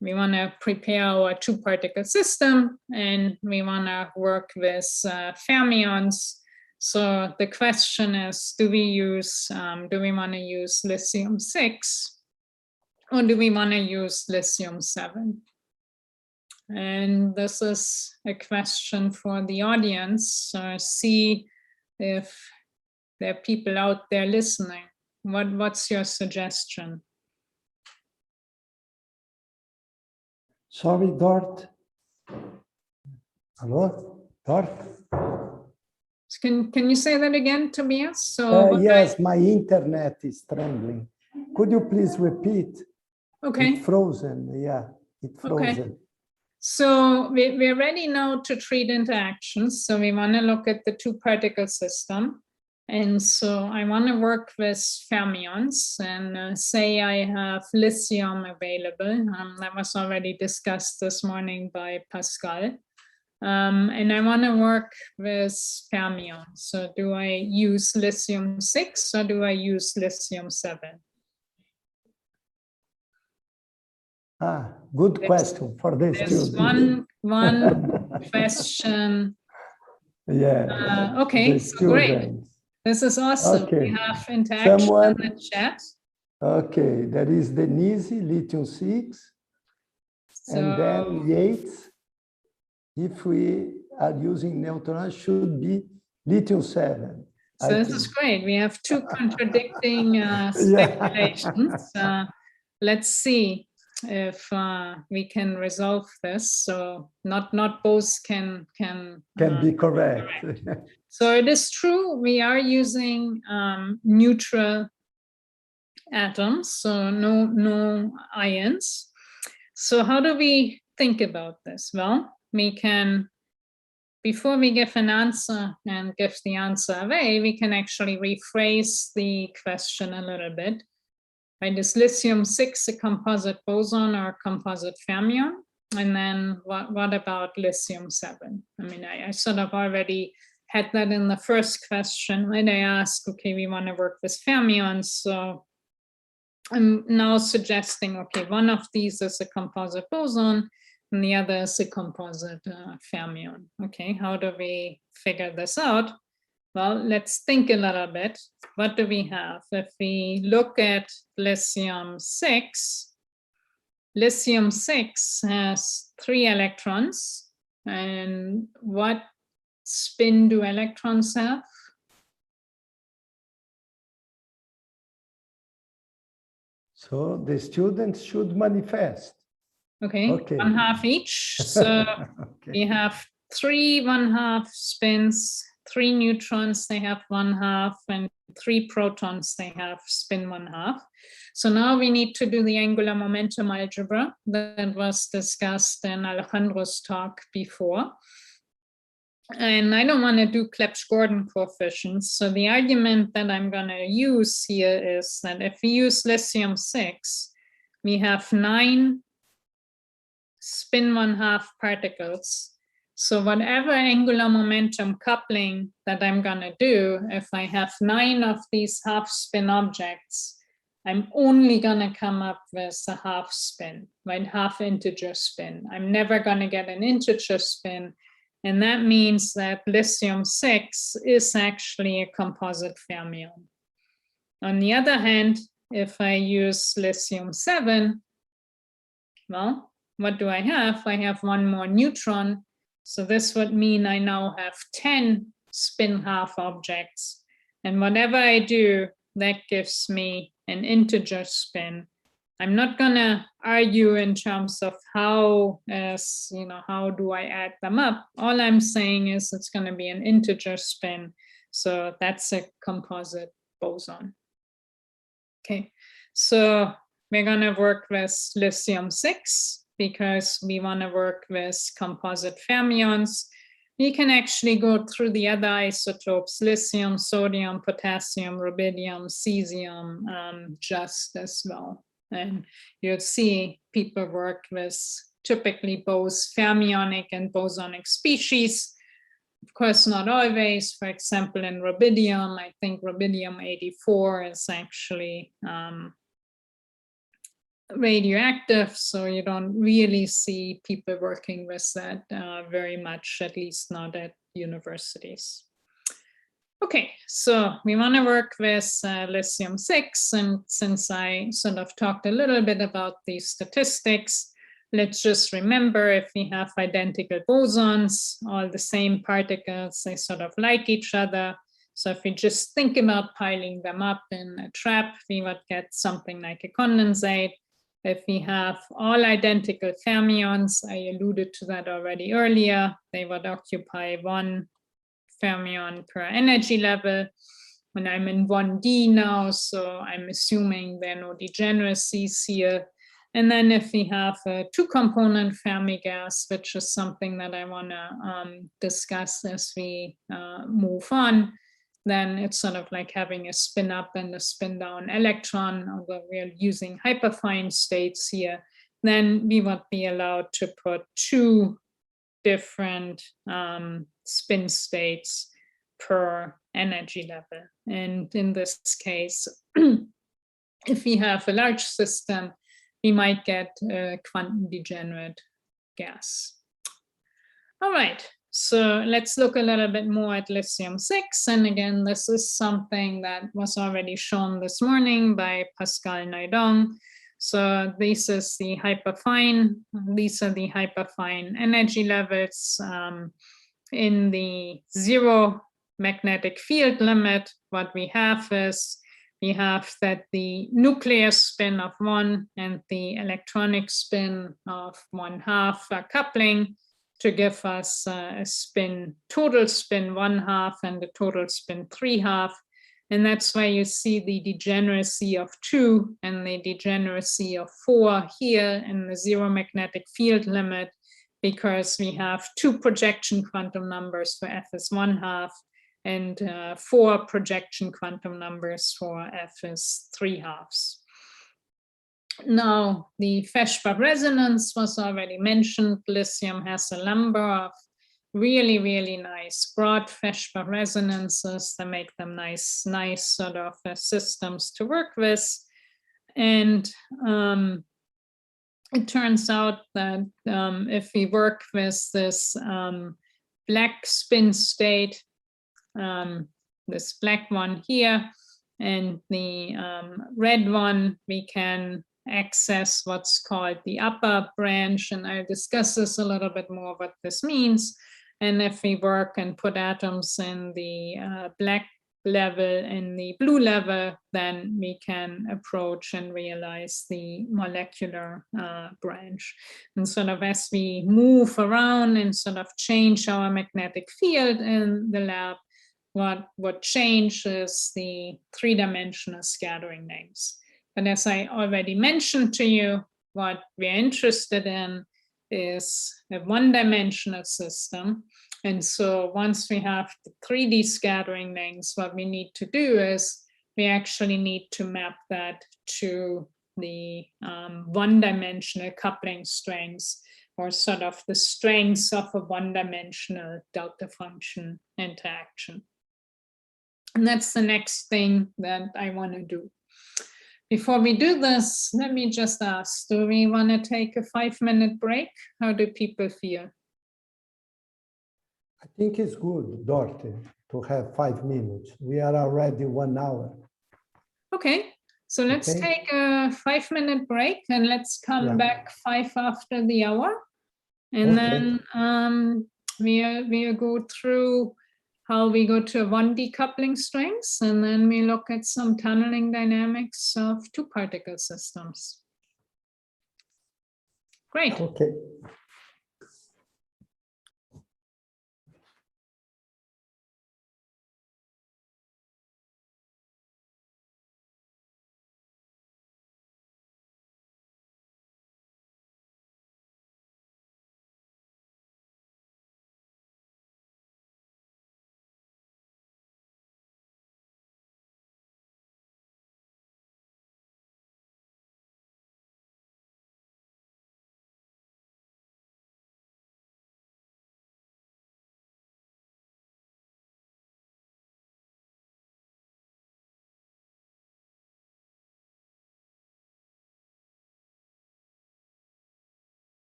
we want to prepare our two-particle system, and we want to work with fermions. So the question is, do we want to use lithium-6, or do we want to use lithium-7? And this is a question for the audience. See if there are people out there listening. What's your suggestion? Sorry, Doerte. Hello, Doerte? Can you say that again, Tobias? So yes, my internet is trembling. Could you please repeat? Okay. It's frozen, yeah, it's frozen. Okay. So we're ready now to treat interactions. So we want to look at the two-particle system. And so I want to work with fermions, and say I have lithium available. That was already discussed this morning by Pascal. And I want to work with fermions. So do I use lithium-6 or do I use lithium-7? Good question for this student. One question. Yeah. Okay, so great. This is awesome. Okay. We have interaction in the chat. Okay, there is Denise, lithium-6, and then Yates. If we are using neutrons, should be lithium-7. So this is great. We have two contradicting speculations. Let's see if we can resolve this. So not both can be correct. So it is true, we are using neutral atoms, so no ions. So how do we think about this? Well, we can, before we give an answer and give the answer away, we can actually rephrase the question a little bit. Right, is lithium-6 a composite boson or a composite fermion? And then what about lithium-7? I mean, I sort of already had that in the first question, and I asked, okay, we want to work with fermions. So I'm now suggesting, okay, one of these is a composite boson and the other is a composite fermion. Okay, how do we figure this out? Well, let's think a little bit. What do we have? If we look at lithium-6, lithium-6 has 3 electrons. And what spin do electrons have? So the students should manifest. Okay, Okay. 1/2 each. So Okay. we have 3 1/2 spins, 3 neutrons, they have 1/2, and 3 protons, they have spin 1/2. So now we need to do the angular momentum algebra that was discussed in Alejandro's talk before. And I don't want to do Clebsch-Gordon coefficients. So the argument that I'm going to use here is that if we use lithium-6, we have 9 spin 1/2 particles. So whatever angular momentum coupling that I'm going to do, if I have 9 of these half spin objects, I'm only going to come up with a half spin, right? Half integer spin. I'm never going to get an integer spin. And that means that lithium-6 is actually a composite fermion. On the other hand, if I use lithium-7, well, what do I have? I have 1 more neutron. So this would mean I now have 10 spin half objects. And whatever I do, that gives me an integer spin. I'm not going to argue in terms of how do I add them up. All I'm saying is it's going to be an integer spin. So that's a composite boson. Okay, so we're going to work with lithium-6 because we want to work with composite fermions. We can actually go through the other isotopes, lithium, sodium, potassium, rubidium, cesium, just as well. And you'll see people work with typically both fermionic and bosonic species. Of course, not always. For example, in rubidium, I think rubidium-84 is actually radioactive, so you don't really see people working with that very much, at least not at universities. Okay, so we want to work with lithium-6, and since I sort of talked a little bit about these statistics, let's just remember if we have identical bosons, all the same particles, they sort of like each other. So if we just think about piling them up in a trap, we would get something like a condensate. If we have all identical fermions, I alluded to that already earlier, they would occupy 1 fermion per energy level. When I'm in 1D now, so I'm assuming there are no degeneracies here. And then if we have a 2-component Fermi gas, which is something that I want to discuss as we move on, then it's sort of like having a spin up and a spin down electron, although we're using hyperfine states here, then we would be allowed to put 2 different spin states per energy level. And in this case, if we have a large system, we might get a quantum degenerate gas. All right. So let's look a little bit more at lithium-6. And again, this is something that was already shown this morning by Pascal Naidong. So this is the hyperfine. These are the hyperfine energy levels in the 0 magnetic field limit. What we have is we have that the nuclear spin of 1 and the electronic spin of 1/2 are coupling to give us a spin, total spin 1/2 and the total spin 3/2. And that's why you see the degeneracy of 2 and the degeneracy of 4 here in the 0 magnetic field limit, because we have 2 projection quantum numbers for F is 1/2 and 4 projection quantum numbers for F is 3/2. Now, the Feshbach resonance was already mentioned. Lithium has a number of really, really nice broad Feshbach resonances that make them nice sort of systems to work with. And it turns out that if we work with this black spin state, this black one here, and the red one, we can access what's called the upper branch, and I'll discuss this a little bit more what this means. And if we work and put atoms in the black level and the blue level, then we can approach and realize the molecular branch. And sort of as we move around and sort of change our magnetic field in the lab, what changes the three-dimensional scattering lengths. And as I already mentioned to you, what we're interested in is a one-dimensional system. And so once we have the 3D scattering lengths, what we need to do is we actually need to map that to the one-dimensional coupling strengths, or sort of the strengths of a one-dimensional delta function interaction. And that's the next thing that I want to do. Before we do this, let me just ask, do we want to take a 5-minute break? How do people feel? I think it's good, Doerte, to have 5 minutes. We are already 1 hour. Okay, so let's take a 5-minute break and let's come back 5 after the hour. And then we'll go through how we go to 1D coupling strengths, and then we look at some tunneling dynamics of two-particle systems. Great. Okay.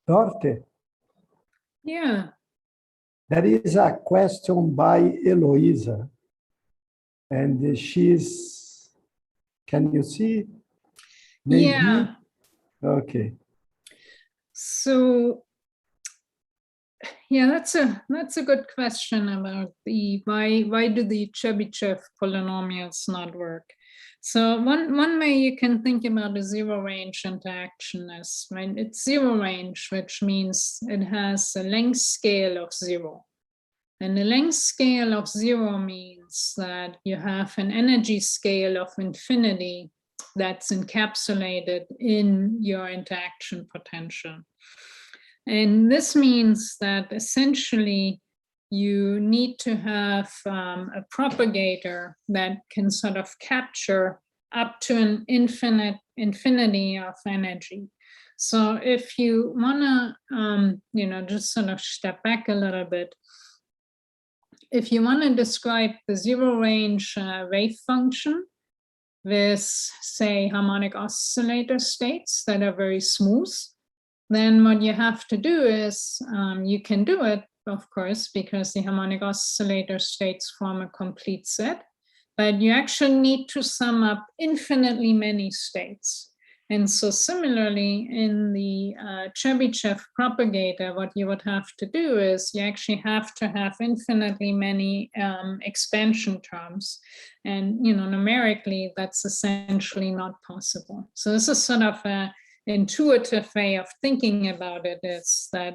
Doerte, Yeah. there is a question by Eloisa, and she's, can you see? Maybe. Yeah. Okay. So yeah, that's a good question about the why do the Chebyshev polynomials not work? So one way you can think about a zero range interaction is, right, it's zero range, which means it has a length scale of zero. And the length scale of zero means that you have an energy scale of infinity that's encapsulated in your interaction potential. And this means that essentially you need to have a propagator that can sort of capture up to an infinity of energy. So if you want to, just sort of step back a little bit, if you want to describe the zero range wave function with, say, harmonic oscillator states that are very smooth, then what you have to do is, you can do it, of course, because the harmonic oscillator states form a complete set, but you actually need to sum up infinitely many states. And so similarly, in the Chebyshev propagator, what you would have to do is you actually have to have infinitely many expansion terms. And, numerically, that's essentially not possible. So this is sort of a intuitive way of thinking about it, is that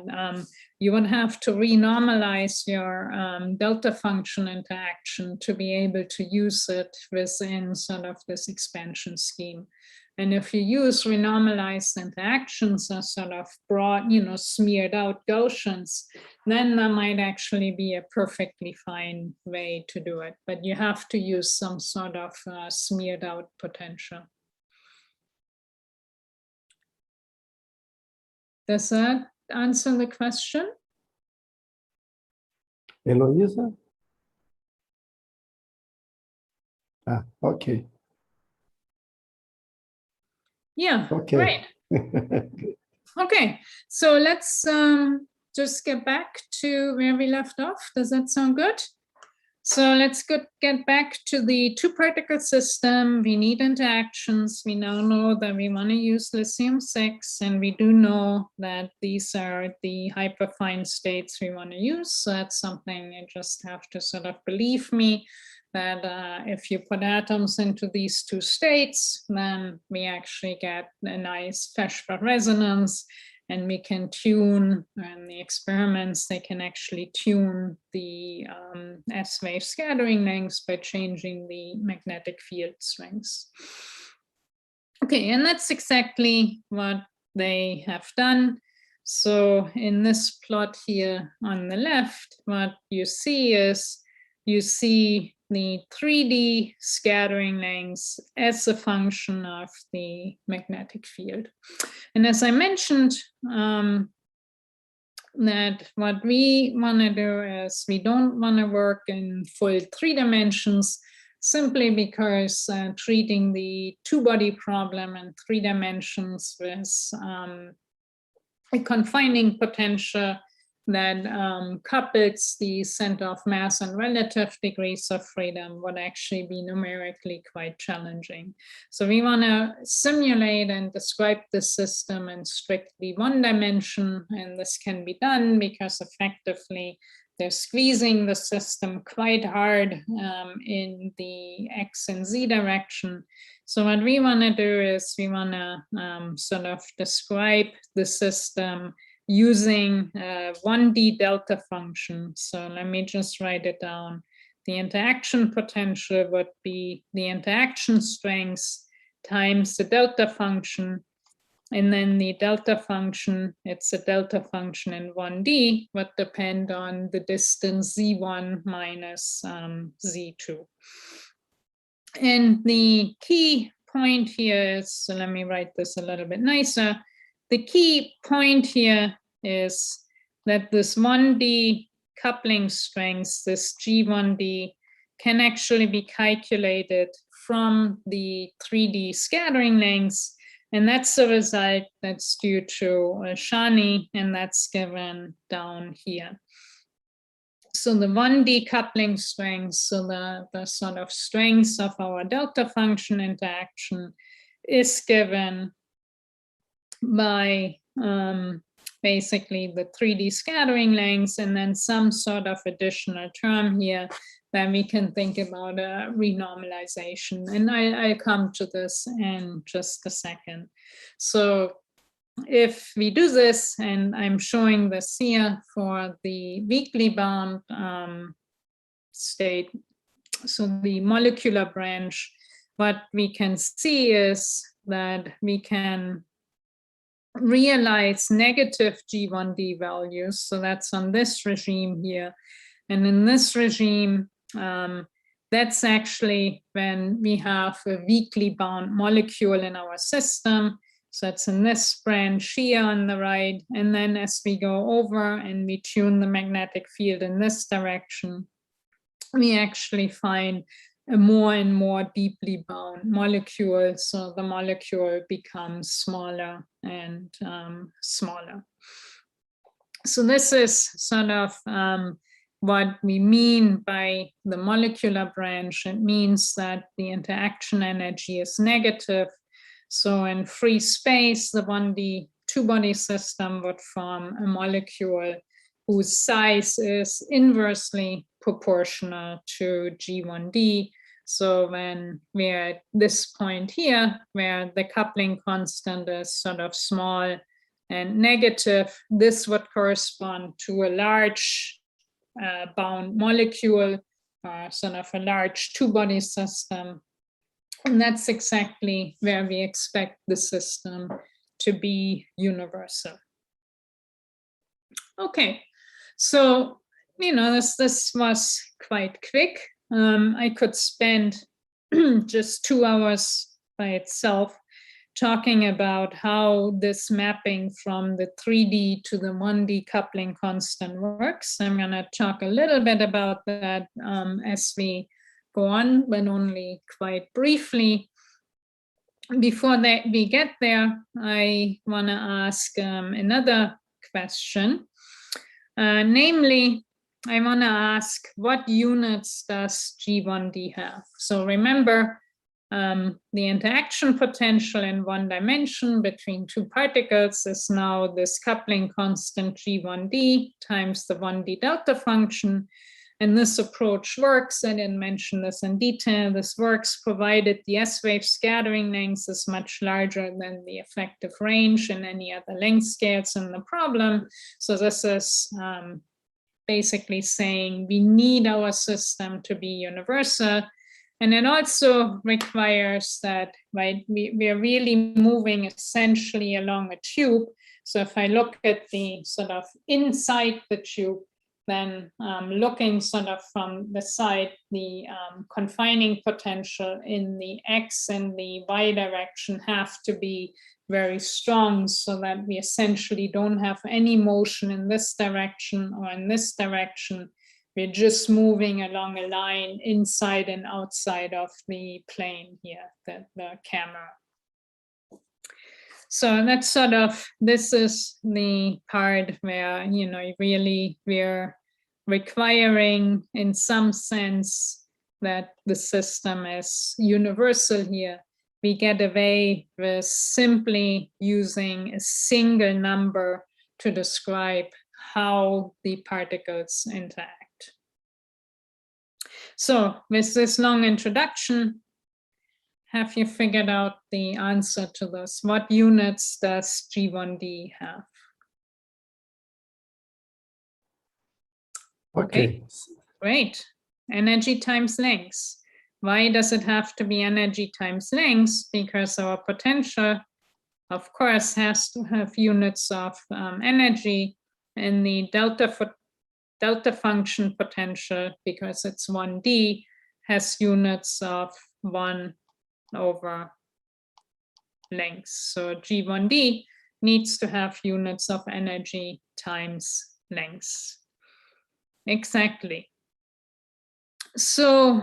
you would have to renormalize your delta function interaction to be able to use it within sort of this expansion scheme. And if you use renormalized interactions as sort of broad, smeared out Gaussians, then that might actually be a perfectly fine way to do it. But you have to use some sort of smeared out potential. Does that answer the question? Eloisa? Okay. Yeah, Okay. great. Okay, so let's just get back to where we left off. Does that sound good? So let's get back to the two-particle system. We need interactions. We now know that we want to use lithium-6, and we do know that these are the hyperfine states we want to use. So that's something you just have to sort of believe me, that if you put atoms into these two states, then we actually get a nice Feschbar resonance. And we can tune, and the experiments, they can actually tune the S-wave scattering lengths by changing the magnetic field strengths. Okay, and that's exactly what they have done. So in this plot here on the left, what you see is, you see the 3D scattering lengths as a function of the magnetic field. And as I mentioned, that what we want to do is we don't want to work in full 3 dimensions, simply because treating the two-body problem in 3 dimensions with a confining potential that couples the center of mass and relative degrees of freedom would actually be numerically quite challenging. So we want to simulate and describe the system in strictly 1 dimension, and this can be done because effectively they're squeezing the system quite hard in the X and Z direction. So what we want to do is we want to sort of describe the system using 1D delta function. So let me just write it down. The interaction potential would be the interaction strengths times the delta function. And then the delta function, it's a delta function in 1D, would depend on the distance Z1 minus Z2. And the key point here is, so let me write this a little bit nicer. The key point here is that this 1D coupling strength, this G1D, can actually be calculated from the 3D scattering lengths. And that's the result that's due to Shani, and that's given down here. So the 1D coupling strength, so the sort of strength of our delta function interaction is given by basically the 3D scattering lengths, and then some sort of additional term here. Then we can think about a renormalization. And I'll come to this in just a second. So if we do this, and I'm showing this here for the weakly bound state, so the molecular branch, what we can see is that we can realize negative G1D values. So that's on this regime here. And in this regime, that's actually when we have a weakly bound molecule in our system. So it's in this branch here on the right. And then as we go over and we tune the magnetic field in this direction, we actually find a more and more deeply bound molecule. So the molecule becomes smaller and smaller. So this is sort of what we mean by the molecular branch. It means that the interaction energy is negative. So in free space, the 1D two-body system would form a molecule whose size is inversely proportional to G1D. So when we're at this point here, where the coupling constant is sort of small and negative, this would correspond to a large bound molecule, sort of a large two-body system. And that's exactly where we expect the system to be universal. Okay, so, this was quite quick. I could spend just 2 hours by itself talking about how this mapping from the 3D to the 1D coupling constant works. I'm going to talk a little bit about that as we go on, but only quite briefly. Before that we get there, I want to ask another question. Namely, I want to ask, what units does G1D have? So remember, the interaction potential in one dimension between two particles is now this coupling constant G1D times the 1D delta function. And this approach works. I didn't mention this in detail. This works provided the S-wave scattering length is much larger than the effective range in any other length scales in the problem. So this is basically saying we need our system to be universal. And it also requires that, right, we are really moving essentially along a tube. So if I look at the sort of inside the tube, then looking sort of from the side, the confining potential in the X and the Y direction have to be very strong so that we essentially don't have any motion in this direction or in this direction. We're just moving along a line inside and outside of the plane here, the camera. So that's sort of, this is the part where, really we're requiring in some sense that the system is universal here. We get away with simply using a single number to describe how the particles interact. So with this long introduction, have you figured out the answer to this? What units does G1D have? Okay, great. Energy times length. Why does it have to be energy times length? Because our potential, of course, has to have units of energy, and the delta function potential, because it's 1D, has units of 1 over length. So G1D needs to have units of energy times length. Exactly. So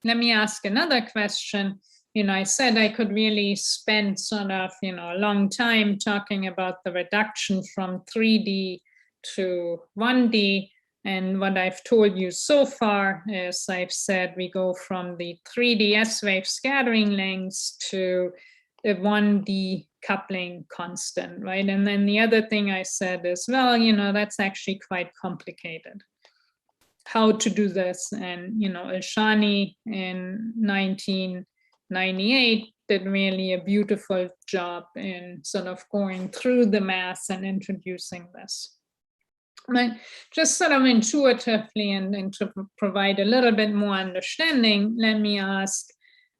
let me ask another question. I said I could really spend sort of, a long time talking about the reduction from 3D to 1D. And what I've told you so far is I've said we go from the 3D S-wave scattering lengths to a 1D coupling constant, right? And then the other thing I said is, well, that's actually quite complicated. How to do this? And, Elshani in 1998 did really a beautiful job in sort of going through the math and introducing this. But just sort of intuitively and to provide a little bit more understanding, let me ask,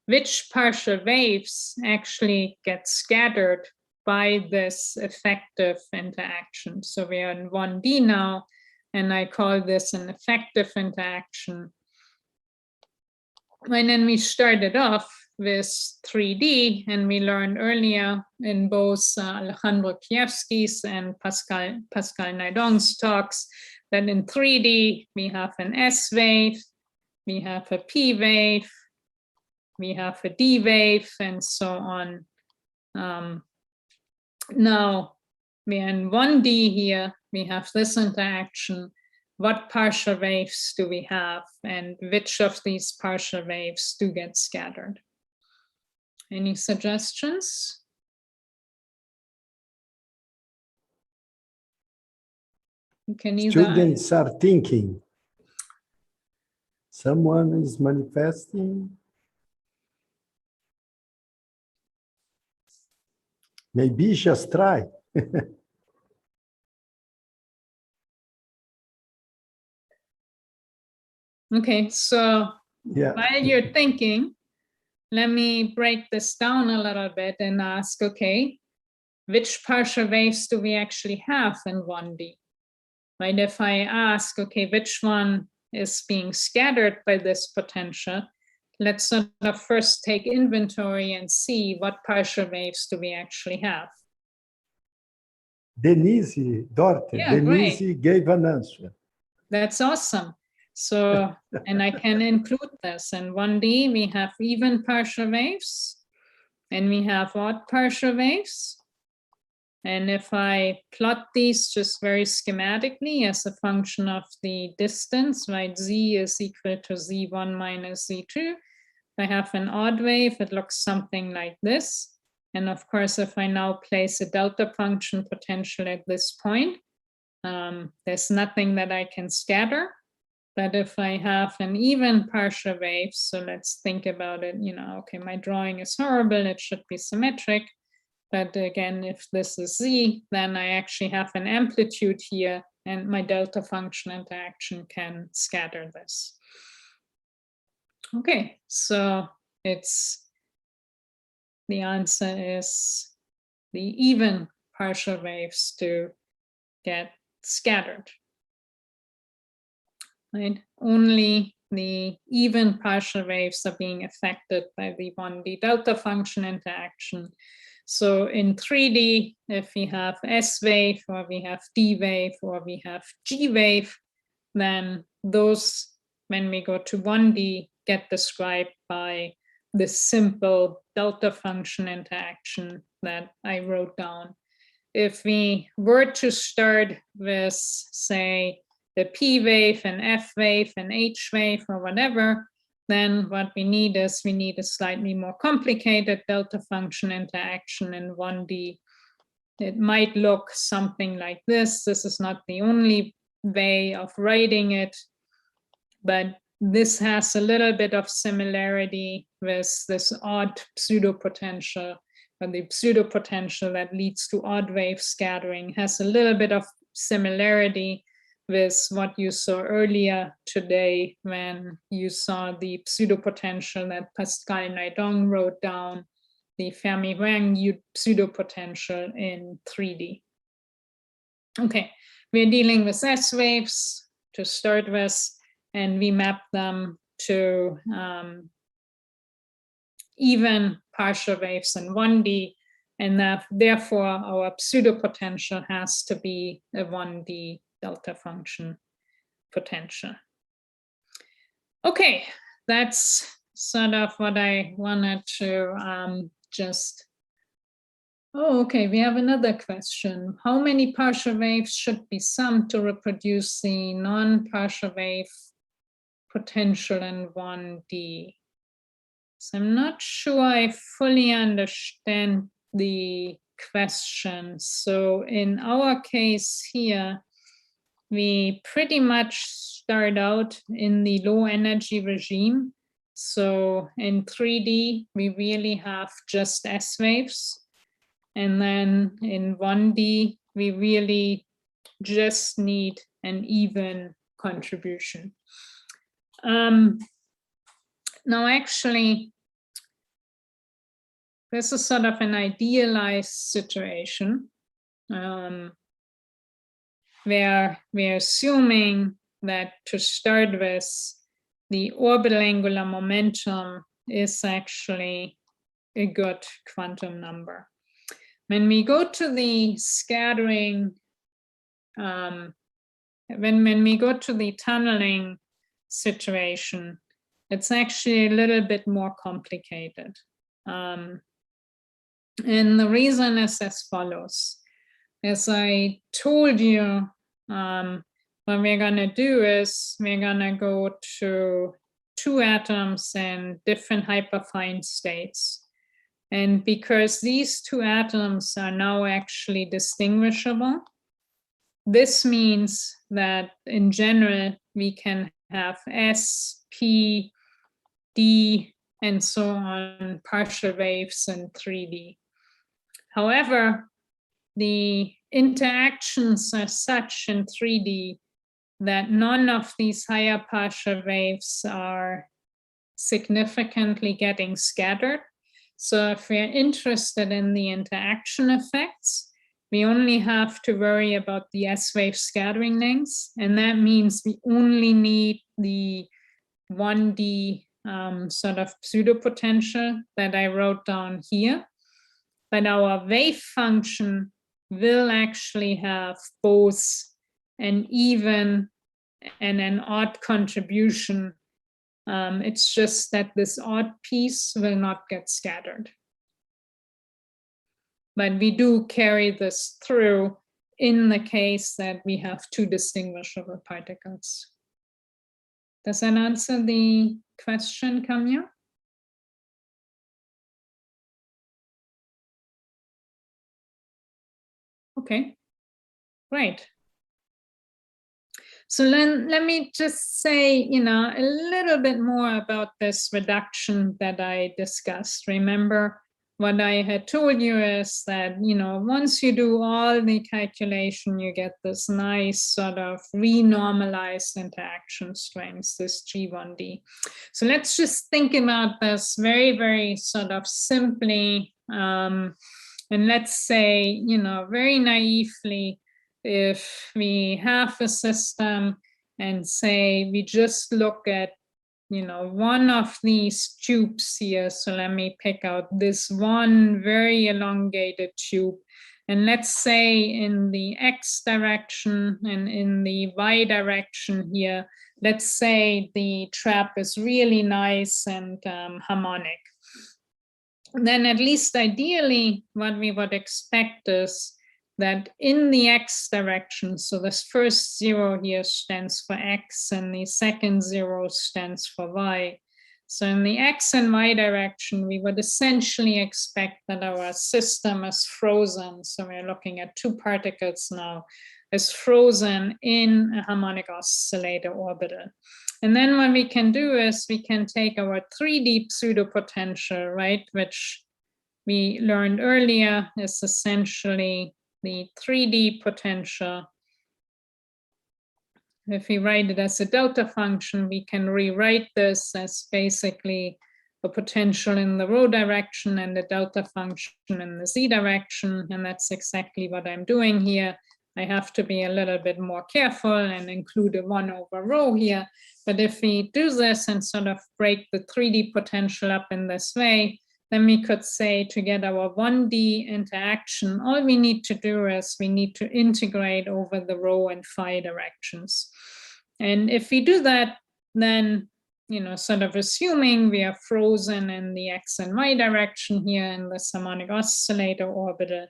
which partial waves actually get scattered by this effective interaction? So we are in 1D now, and I call this an effective interaction. And then we started off with 3D, and we learned earlier in both Alejandro Kievsky's and Pascal Naidong's talks that in 3D we have an S wave, we have a P wave, we have a D wave, and so on. Now we're in 1D here, we have this interaction. What partial waves do we have, and which of these partial waves do get scattered? Any suggestions? You can either... Students are thinking. Someone is manifesting. Maybe just try. Okay, so while you're thinking, let me break this down a little bit and ask, okay, which partial waves do we actually have in 1D? Right, if I ask, okay, which one is being scattered by this potential, let's sort of first take inventory and see what partial waves do we actually have. Denise, Doerte, yeah, Denise great. Gave an answer. That's awesome. So, and I can include this. In 1D, we have even partial waves, and we have odd partial waves. And if I plot these just very schematically as a function of the distance, right, z is equal to z1 minus z2, I have an odd wave, it looks something like this. And of course, if I now place a delta function potential at this point, there's nothing that I can scatter. But if I have an even partial wave, so let's think about it, okay, my drawing is horrible, it should be symmetric. But again, if this is z, then I actually have an amplitude here, and my delta function interaction can scatter this. Okay, so the answer is the even partial waves to get scattered. Right? Only the even partial waves are being affected by the 1D delta function interaction. So in 3D, if we have S wave, or we have D wave, or we have G wave, then those, when we go to 1D, get described by this simple delta function interaction that I wrote down. If we were to start with, say, the P wave and F wave and H wave or whatever, then what we need is we need a slightly more complicated delta function interaction in 1D. It might look something like this. This is not the only way of writing it, but this has a little bit of similarity with this odd pseudopotential, or the pseudopotential that leads to odd wave scattering has a little bit of similarity with what you saw earlier today when you saw the pseudopotential that Pascal Naidong wrote down, the Fermi-Wang pseudopotential in 3D. Okay, we're dealing with S waves to start with, and we map them to even partial waves in 1D, and that therefore our pseudopotential has to be a 1D delta function potential. Okay, that's sort of what I wanted to just. Oh, okay, we have another question. How many partial waves should be summed to reproduce the non-partial wave potential in 1D? So I'm not sure I fully understand the question. So in our case here, we pretty much start out in the low energy regime. So in 3D, we really have just S waves. And then in 1D, we really just need an even contribution. Now, actually, this is sort of an idealized situation where we're assuming that to start with, the orbital angular momentum is actually a good quantum number. When we go to the scattering, when we go to the tunneling situation, it's actually a little bit more complicated. And the reason is as follows. As I told you, what we're going to do is we're going to go to 2 atoms in different hyperfine states. And because these 2 atoms are now actually distinguishable, this means that in general, we can have S, P, D, and so on partial waves in 3D. However, the interactions are such in 3D that none of these higher partial waves are significantly getting scattered. So if we're interested in the interaction effects, we only have to worry about the S-wave scattering lengths. And that means we only need the 1D sort of pseudopotential that I wrote down here. But our wave function will actually have both an even and an odd contribution. It's just that this odd piece will not get scattered. But we do carry this through in the case that we have 2 distinguishable particles. Does that answer the question, Kamya? Okay, great. So let me just say, a little bit more about this reduction that I discussed. Remember, what I had told you is that, once you do all the calculation, you get this nice sort of renormalized interaction strengths, this G1D. So let's just think about this very, very sort of simply. And let's say, very naively, if we have a system and say we just look at, one of these tubes here. So let me pick out this one very elongated tube. And let's say in the X direction and in the Y direction here, let's say the trap is really nice and harmonic. Then at least ideally, what we would expect is that in the X direction, so this first 0 here stands for X and the second 0 stands for Y. So in the X and Y direction, we would essentially expect that our system is frozen. So we're looking at 2 particles now, is frozen in a harmonic oscillator orbital. And then what we can do is we can take our 3D pseudopotential, right, which we learned earlier is essentially the 3D potential. If we write it as a delta function, we can rewrite this as basically a potential in the rho direction and a delta function in the z direction. And that's exactly what I'm doing here. I have to be a little bit more careful and include a 1 over rho here. But if we do this and sort of break the 3D potential up in this way, then we could say to get our 1D interaction, all we need to do is we need to integrate over the rho and phi directions. And if we do that, then sort of assuming we are frozen in the X and Y direction here in this harmonic oscillator orbital.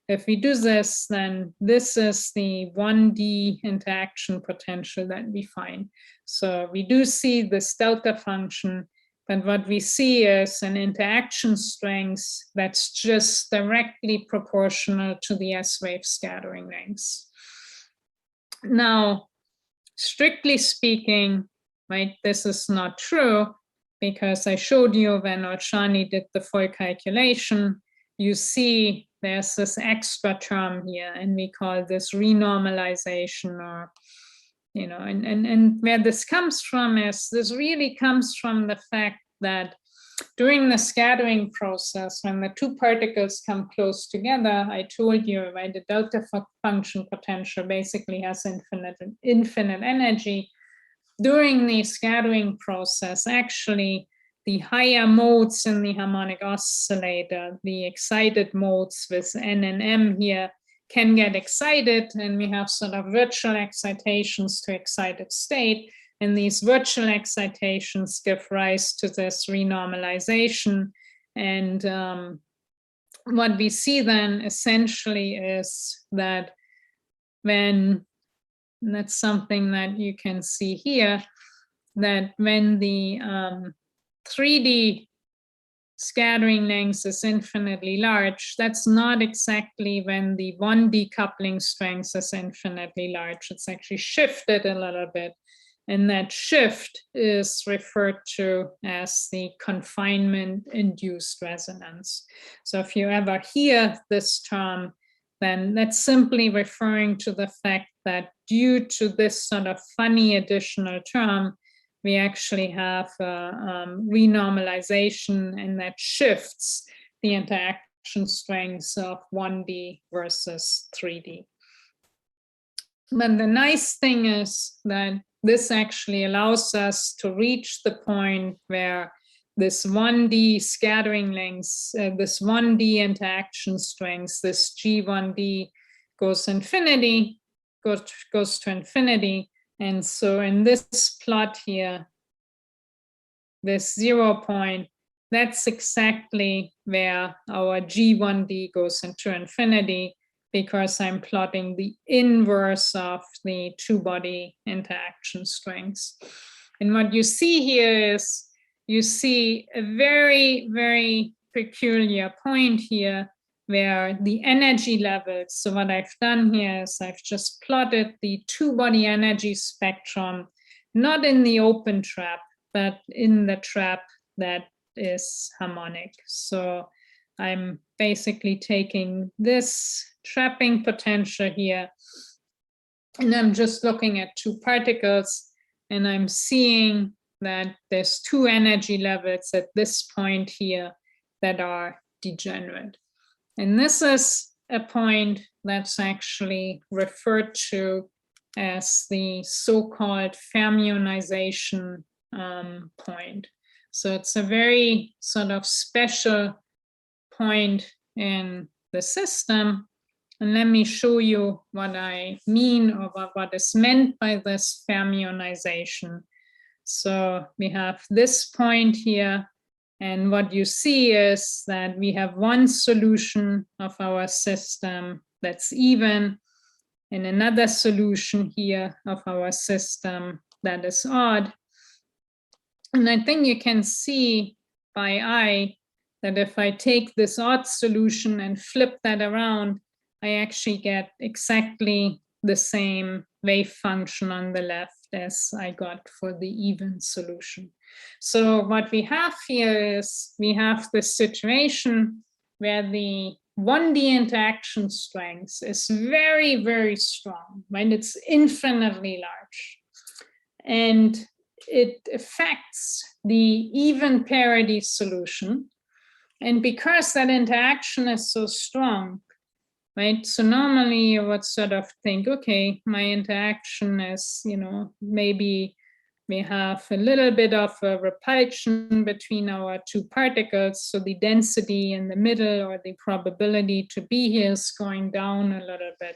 If we do this, then this is the 1D interaction potential that we find. So we do see this delta function, but what we see is an interaction strength that's just directly proportional to the S-wave scattering lengths. Now, strictly speaking, right, this is not true, because I showed you when Orshani did the full calculation, you see there's this extra term here, and we call this renormalization, or, and where this comes from is, this really comes from the fact that during the scattering process, when the two particles come close together, I told you, right, the delta function potential basically has infinite energy. During the scattering process, actually, the higher modes in the harmonic oscillator, the excited modes with N and M here, can get excited, and we have sort of virtual excitations to excited state. And these virtual excitations give rise to this renormalization. And what we see then essentially is that when, and that's something that you can see here, that when the 3D scattering length is infinitely large, that's not exactly when the 1D coupling strength is infinitely large. It's actually shifted a little bit. And that shift is referred to as the confinement-induced resonance. So if you ever hear this term, then that's simply referring to the fact that due to this sort of funny additional term, we actually have renormalization, and that shifts the interaction strengths of 1D versus 3D. But the nice thing is that this actually allows us to reach the point where this 1D scattering length, this 1D interaction strength, this G1D goes to infinity. And so in this plot here, this 0 point, that's exactly where our G1D goes into infinity, because I'm plotting the inverse of the two-body interaction strengths. And what you see here is, you see a very, very peculiar point here where the energy levels, so what I've done here is I've just plotted the two-body energy spectrum, not in the open trap, but in the trap that is harmonic. So I'm basically taking this trapping potential here, and I'm just looking at two particles, and I'm seeing that there's two energy levels at this point here that are degenerate. And this is a point that's actually referred to as the so-called fermionization point. So it's a very sort of special point in the system. And let me show you what I mean, or what is meant by this fermionization. So we have this point here, and what you see is that we have one solution of our system that's even, and another solution here of our system that is odd. And I think you can see by eye that if I take this odd solution and flip that around, I actually get exactly the same wave function on the left as I got for the even solution. So what we have here is we have this situation where the 1D interaction strength is very, very strong, right? It's infinitely large. And it affects the even parity solution. And because that interaction is so strong, right? So normally you would sort of think, okay, my interaction is, maybe we have a little bit of a repulsion between our two particles. So the density in the middle, or the probability to be here, is going down a little bit.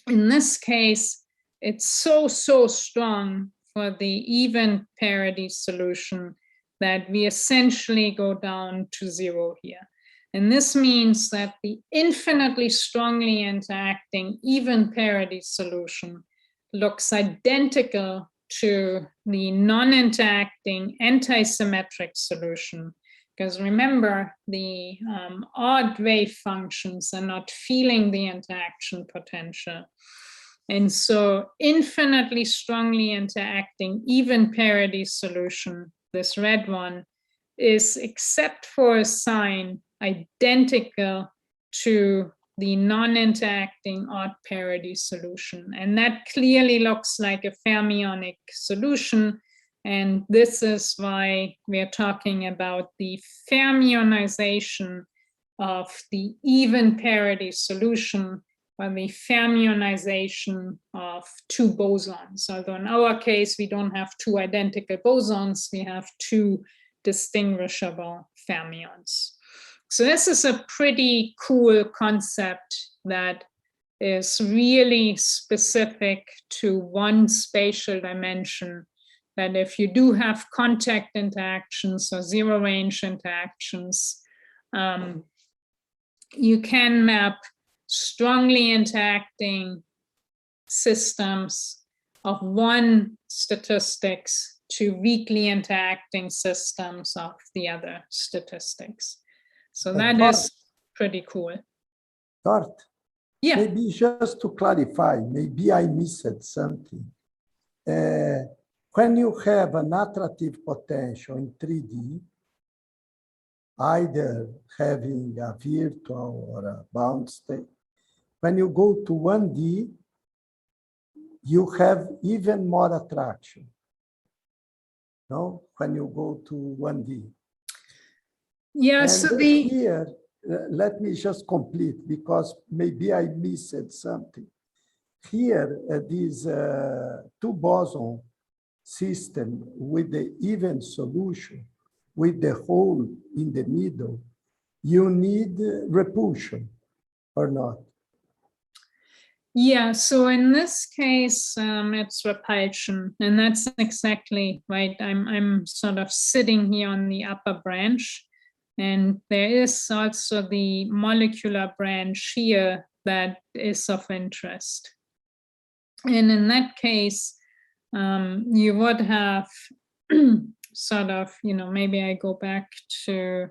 In this case, it's so strong for the even parity solution that we essentially go down to 0 here. And this means that the infinitely strongly interacting even parity solution looks identical to the non-interacting anti-symmetric solution. Because remember, the odd wave functions are not feeling the interaction potential. And so infinitely strongly interacting even parity solution, this red one, is, except for a sign, identical to the non-interacting odd parity solution. And that clearly looks like a fermionic solution. And this is why we're talking about the fermionization of the even parity solution, or the fermionization of two bosons. Although in our case, we don't have two identical bosons, we have two distinguishable fermions. So this is a pretty cool concept that is really specific to one spatial dimension, that if you do have contact interactions or zero range interactions, you can map strongly interacting systems of one statistics to weakly interacting systems of the other statistics. So that is pretty cool. Doerte, yeah. Maybe just to clarify, maybe I missed something. When you have an attractive potential in 3D, either having a virtual or a bound state, when you go to 1D, you have even more attraction. No, when you go to 1D. Yeah, and so here, let me just complete, because maybe I missed something. Here, this two boson system with the even solution, with the hole in the middle, you need repulsion or not? Yeah, so in this case, it's repulsion, and that's exactly right. I'm sort of sitting here on the upper branch, and there is also the molecular branch here that is of interest. And in that case, you would have sort of, maybe I go back to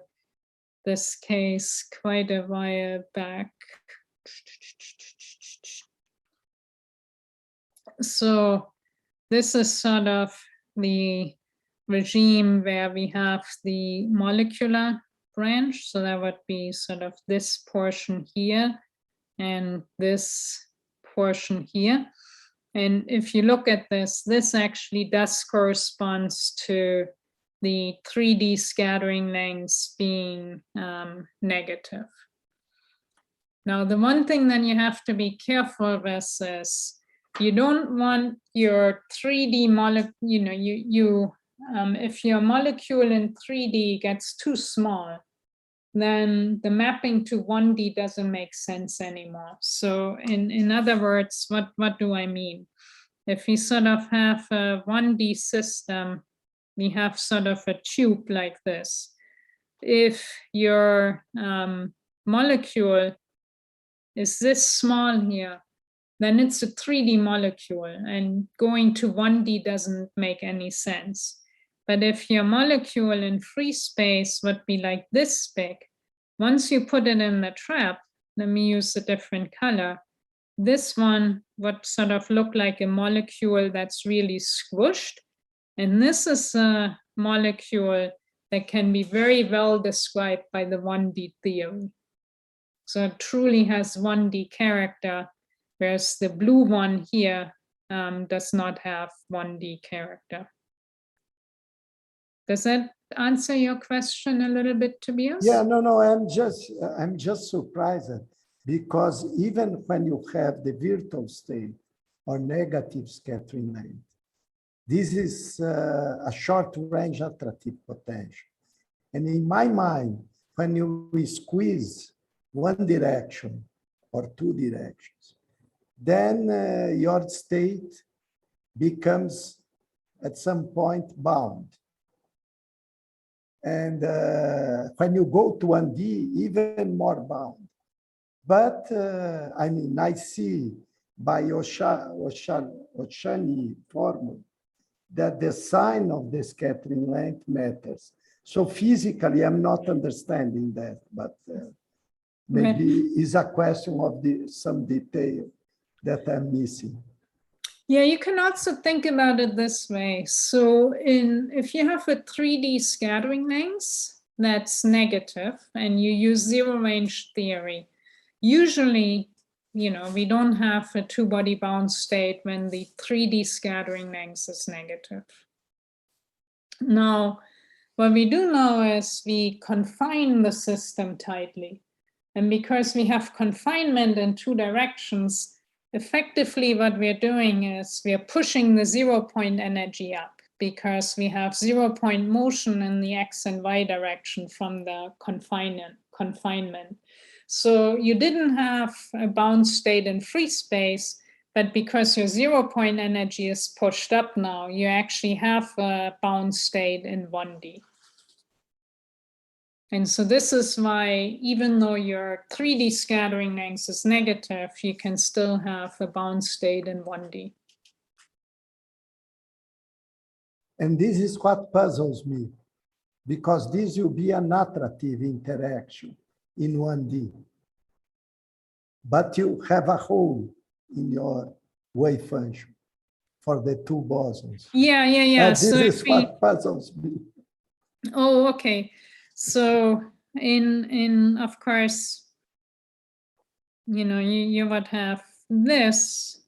this case quite a while back. So this is sort of the regime where we have the molecular branch. So that would be sort of this portion here and this portion here. And if you look at this, this actually does correspond to the 3D scattering lengths being negative. Now, the one thing that you have to be careful with is you don't want your 3D molecule, if your molecule in 3D gets too small, then the mapping to 1D doesn't make sense anymore. So in other words, what do I mean? If we sort of have a 1D system, we have sort of a tube like this. If your molecule is this small here, then it's a 3D molecule, and going to 1D doesn't make any sense. But if your molecule in free space would be like this big, once you put it in the trap, let me use a different color, this one would sort of look like a molecule that's really squished. And this is a molecule that can be very well described by the 1D theory. So it truly has 1D character, whereas the blue one here does not have 1D character. Does that answer your question a little bit, Tobias? Yeah, no, I'm just surprised, because even when you have the virtual state or negative scattering length, this is a short range attractive potential. And in my mind, when you squeeze one direction or two directions, then your state becomes at some point bound. And when you go to 1D, even more bound. But I mean, I see by Oshani formula that the sign of the scattering length matters. So physically, I'm not understanding that, but maybe it's a question of some detail that I'm missing. Yeah, you can also think about it this way. So if you have a 3D scattering length that's negative and you use zero range theory, usually, we don't have a two-body bound state when the 3D scattering length is negative. Now, what we do now is we confine the system tightly. And because we have confinement in two directions, effectively what we're doing is we're pushing the 0-point energy up because we have 0-point motion in the X and Y direction from the confinement. So you didn't have a bound state in free space, but because your 0-point energy is pushed up now, you actually have a bound state in 1D. And so this is why, even though your 3D scattering length is negative, you can still have a bound state in 1D. And this is what puzzles me, because this will be an attractive interaction in 1D. But you have a hole in your wave function for the two bosons. Yeah. This is what puzzles me. Oh, okay. So in of course, you would have this,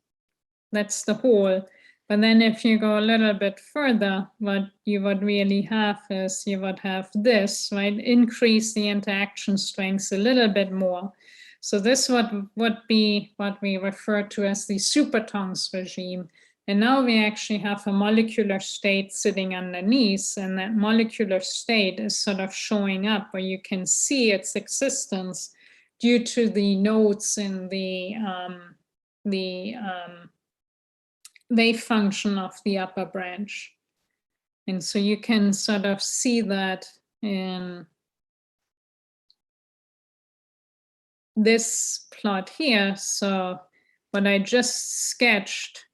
that's the hole. But then if you go a little bit further, what you would really have is you would have this, right? Increase the interaction strength a little bit more. So this would be what we refer to as the supertongs regime. And now we actually have a molecular state sitting underneath, and that molecular state is sort of showing up where you can see its existence due to the nodes in the wave function of the upper branch. And so you can sort of see that in this plot here. So what I just sketched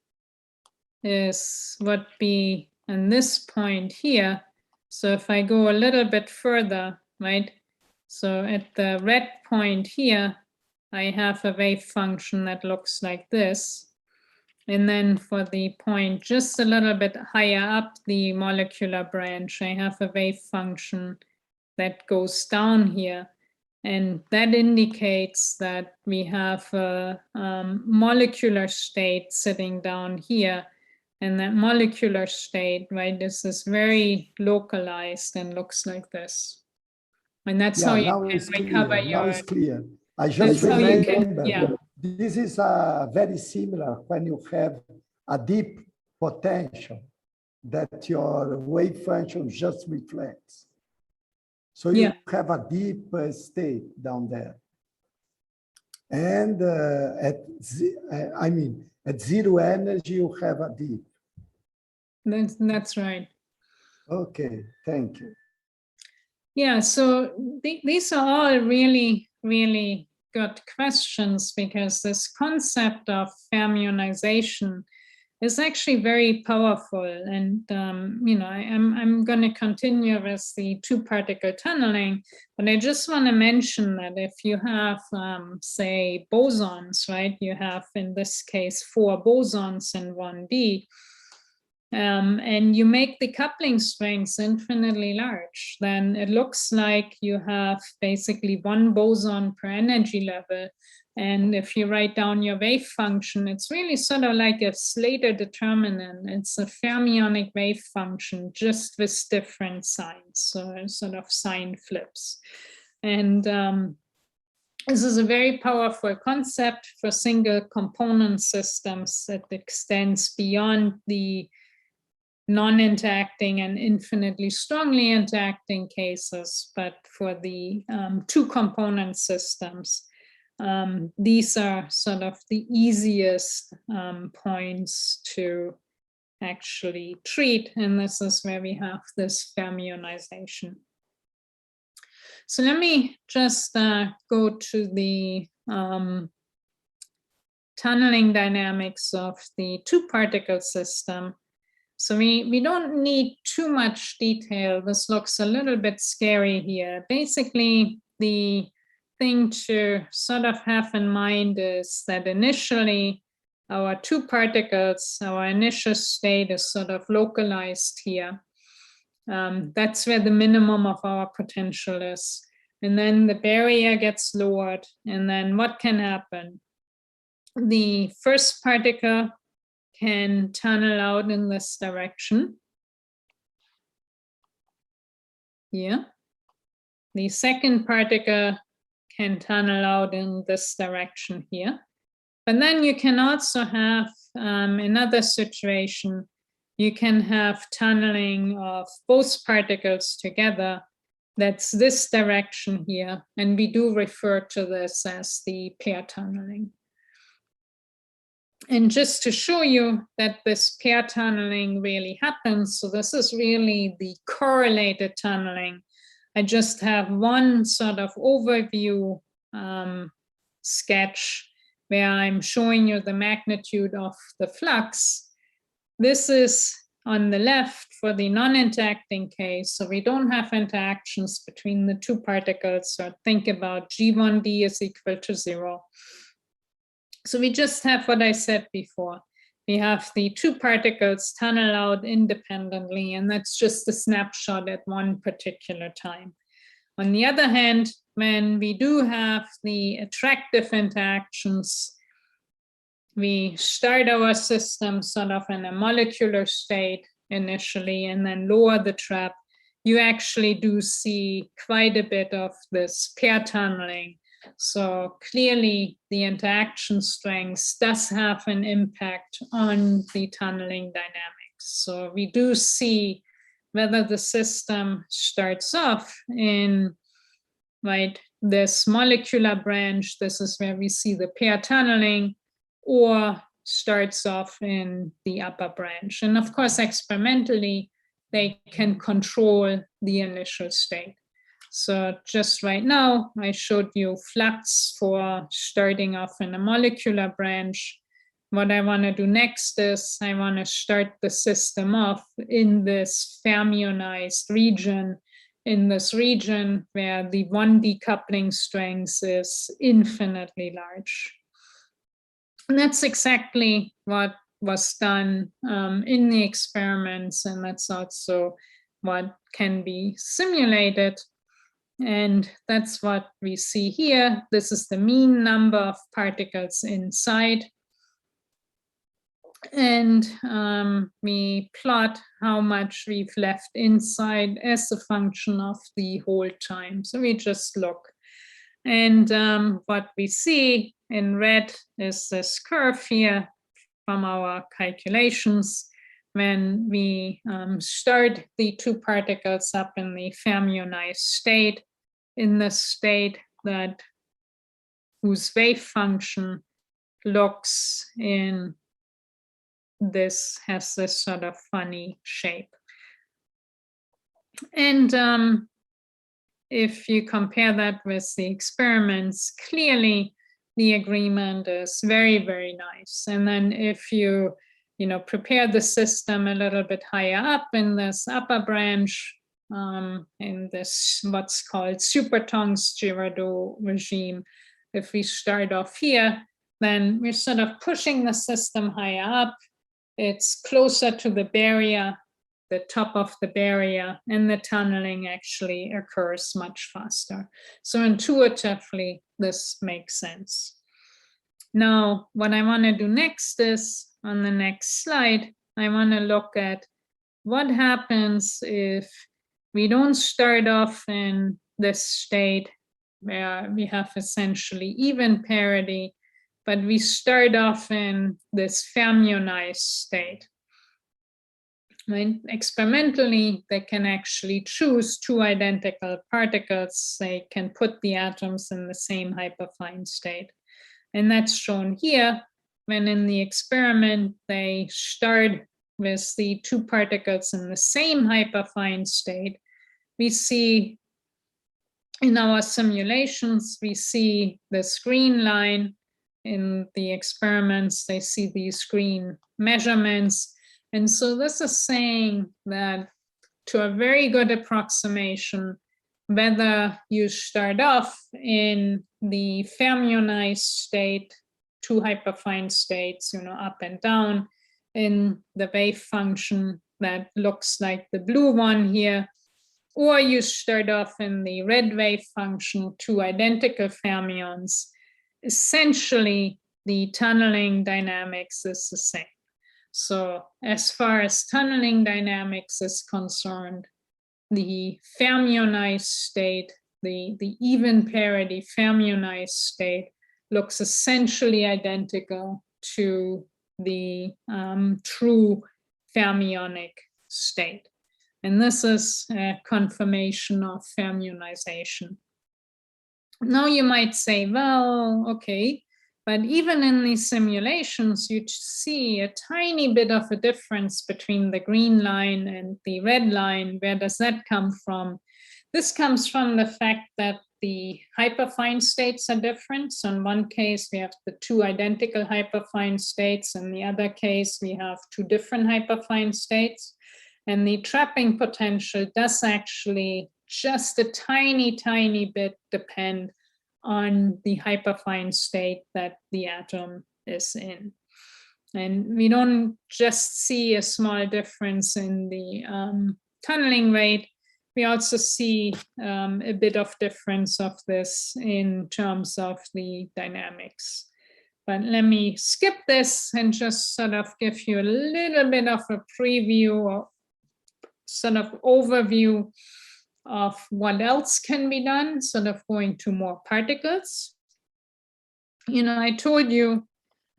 is what be in this point here. So if I go a little bit further, right? So at the red point here, I have a wave function that looks like this. And then for the point just a little bit higher up the molecular branch, I have a wave function that goes down here. And that indicates that we have a molecular state sitting down here. And that molecular state, right, this is very localized and looks like this. And that's how you can recover your... Now it's clear. I just remember, this is very similar when you have a deep potential that your wave function just reflects. So you have a deep state down there. And at zero energy, you have a deep. That's right. Okay, thank you. Yeah, so these are all really, really good questions, because this concept of fermionization is actually very powerful. And, I'm going to continue with the two-particle tunneling, but I just want to mention that if you have, say, bosons, right, you have, in this case, 4 bosons in 1D, and you make the coupling strengths infinitely large, then it looks like you have basically 1 boson per energy level. And if you write down your wave function, it's really sort of like a Slater determinant. It's a fermionic wave function, just with different signs, so sort of sign flips. And this is a very powerful concept for single component systems that extends beyond the non-interacting and infinitely strongly interacting cases. But for the 2-component systems, these are sort of the easiest points to actually treat. And this is where we have this fermionization. So let me just go to the tunneling dynamics of the two-particle system. So we don't need too much detail. This looks a little bit scary here. Basically, the thing to sort of have in mind is that initially our two particles, our initial state is sort of localized here. That's where the minimum of our potential is. And then the barrier gets lowered. And then what can happen? The first particle can tunnel out in this direction. Here. The second particle can tunnel out in this direction here. But then you can also have another situation. You can have tunneling of both particles together. That's this direction here. And we do refer to this as the pair tunneling. And just to show you that this pair tunneling really happens, so this is really the correlated tunneling. I just have one sort of overview sketch where I'm showing you the magnitude of the flux. This is on the left for the non-interacting case. So we don't have interactions between the two particles. So think about G1D is equal to 0. So we just have what I said before. We have the two particles tunnel out independently, and that's just a snapshot at one particular time. On the other hand, when we do have the attractive interactions, we start our system sort of in a molecular state initially and then lower the trap. You actually do see quite a bit of this pair tunneling. So clearly the interaction strength does have an impact on the tunneling dynamics. So we do see whether the system starts off in this molecular branch, this is where we see the pair tunneling, or starts off in the upper branch. And of course, experimentally, they can control the initial state. So just right now, I showed you flux for starting off in a molecular branch. What I want to do next is I want to start the system off in this fermionized region, in this region where the one decoupling strength is infinitely large. And that's exactly what was done in the experiments, and that's also what can be simulated. And that's what we see here. This is the mean number of particles inside. And we plot how much we've left inside as a function of the hold time. So we just look. And what we see in red is this curve here from our calculations. When we start the two particles up in the fermionized state, in the state that whose wave function looks in this, has this sort of funny shape. And if you compare that with the experiments, clearly the agreement is very, very nice. And then if you prepare the system a little bit higher up in this upper branch, in this what's called Supertong's Girardeau regime, if we start off here, then we're sort of pushing the system higher up. It's closer to the barrier, the top of the barrier, and the tunneling actually occurs much faster. So intuitively, this makes sense. Now, what I want to do next is, on the next slide, I want to look at what happens if we don't start off in this state where we have essentially even parity, but we start off in this fermionized state. Right? Experimentally, they can actually choose two identical particles. They can put the atoms in the same hyperfine state. And that's shown here when in the experiment, they start with the two particles in the same hyperfine state, we see in our simulations, we see this green line. In the experiments, they see these green measurements. And so this is saying that to a very good approximation, whether you start off in the fermionized state, two hyperfine states, up and down in the wave function that looks like the blue one here, or you start off in the red wave function, two identical fermions, essentially the tunneling dynamics is the same. So as far as tunneling dynamics is concerned, the fermionized state, the even parity fermionized state looks essentially identical to the true fermionic state. And this is a confirmation of fermionization. Now you might say, well, okay, but even in these simulations, you see a tiny bit of a difference between the green line and the red line. Where does that come from? This comes from the fact that the hyperfine states are different. So in one case, we have the two identical hyperfine states. In the other case, we have two different hyperfine states. And the trapping potential does actually just a tiny, tiny bit depend on the hyperfine state that the atom is in. And we don't just see a small difference in the tunneling rate, we also see a bit of difference of this in terms of the dynamics. But let me skip this and just sort of give you a little bit of a preview or sort of overview of what else can be done, sort of going to more particles. I told you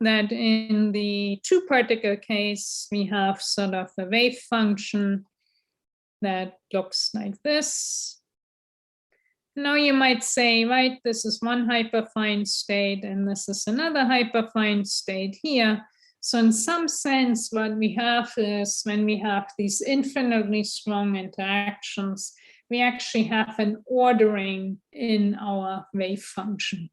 that in the two particle case, we have sort of a wave function that looks like this. Now you might say, right, this is one hyperfine state and this is another hyperfine state here. So in some sense, what we have is when we have these infinitely strong interactions, we actually have an ordering in our wave function.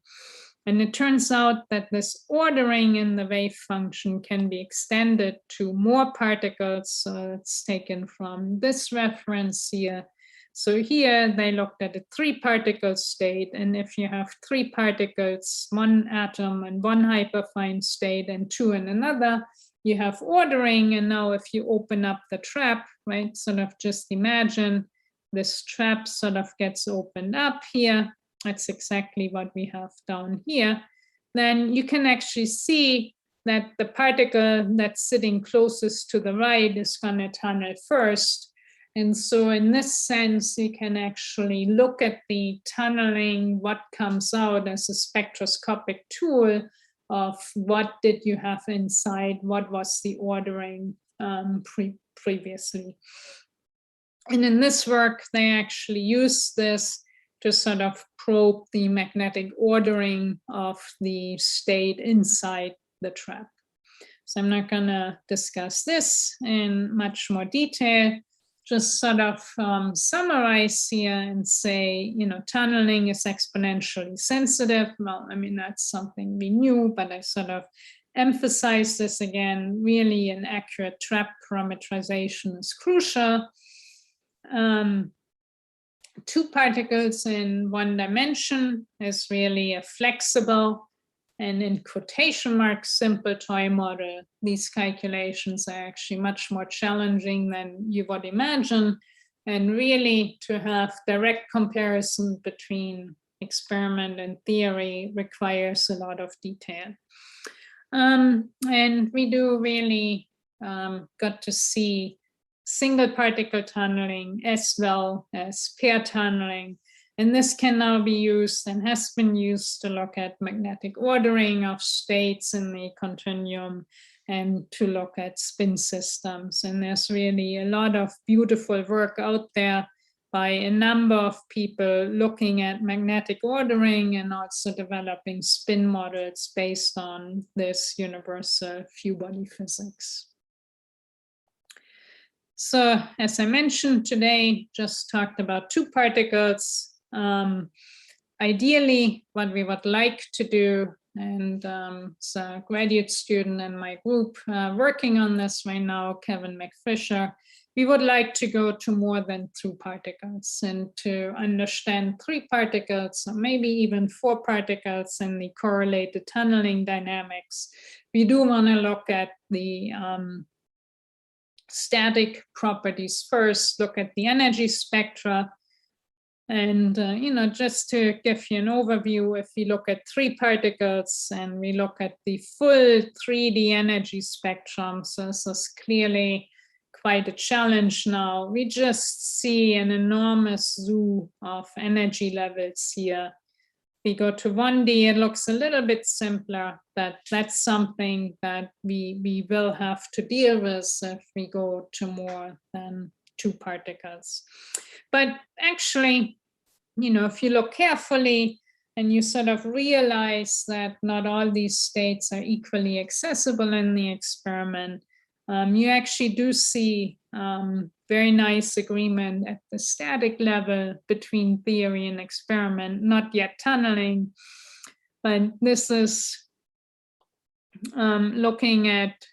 And it turns out that this ordering in the wave function can be extended to more particles. So it's taken from this reference here. So here they looked at a 3-particle state. And if you have 3 particles, one atom in one hyperfine state and 2 in another, you have ordering. And now if you open up the trap, right, sort of just imagine this trap sort of gets opened up here. That's exactly what we have down here. Then you can actually see that the particle that's sitting closest to the right is going to tunnel first. And so in this sense, you can actually look at the tunneling, what comes out as a spectroscopic tool of what did you have inside, what was the ordering previously. And in this work, they actually use this to sort of probe the magnetic ordering of the state inside the trap. So I'm not going to discuss this in much more detail, just sort of summarize here and say, tunneling is exponentially sensitive. Well, I mean, that's something we knew, but I sort of emphasize this again. Really, an accurate trap parameterization is crucial. 2 particles in one dimension is really a flexible and in quotation marks simple toy model. These calculations are actually much more challenging than you would imagine. And really to have direct comparison between experiment and theory requires a lot of detail. And we do really got to see single particle tunneling as well as pair tunneling. And this can now be used and has been used to look at magnetic ordering of states in the continuum and to look at spin systems. And there's really a lot of beautiful work out there by a number of people looking at magnetic ordering and also developing spin models based on this universal few body physics. So as I mentioned today, just talked about two particles. Ideally, what we would like to do, and so a graduate student in my group working on this right now, Kevin McFisher, we would like to go to more than two particles and to understand three particles, or maybe even four particles in the correlated tunneling dynamics. We do want to look at the static properties first, look at the energy spectra. And, just to give you an overview, if we look at three particles and we look at the full 3D energy spectrum, so this is clearly quite a challenge now. We just see an enormous zoo of energy levels here. We go to 1D, it looks a little bit simpler, but that's something that we will have to deal with if we go to more than two particles. But actually, if you look carefully and you sort of realize that not all these states are equally accessible in the experiment, you actually do see very nice agreement at the static level between theory and experiment, not yet tunneling, but this is looking at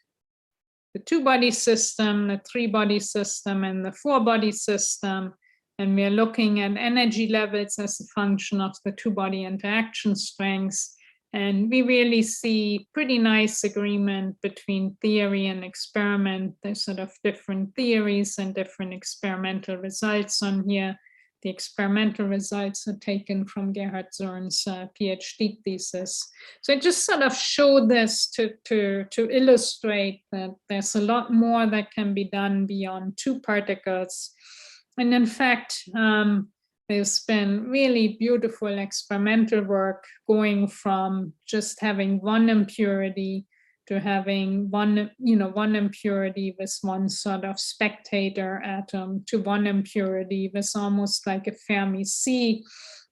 the two-body system, the three-body system, and the four-body system. And we're looking at energy levels as a function of the two-body interaction strengths. And we really see pretty nice agreement between theory and experiment. There's sort of different theories and different experimental results on here. The experimental results are taken from Gerhard Zorn's PhD thesis. So I just sort of show this to illustrate that there's a lot more that can be done beyond two particles. And in fact, there's been really beautiful experimental work going from just having one impurity to having one impurity with one sort of spectator atom to one impurity with almost like a Fermi C,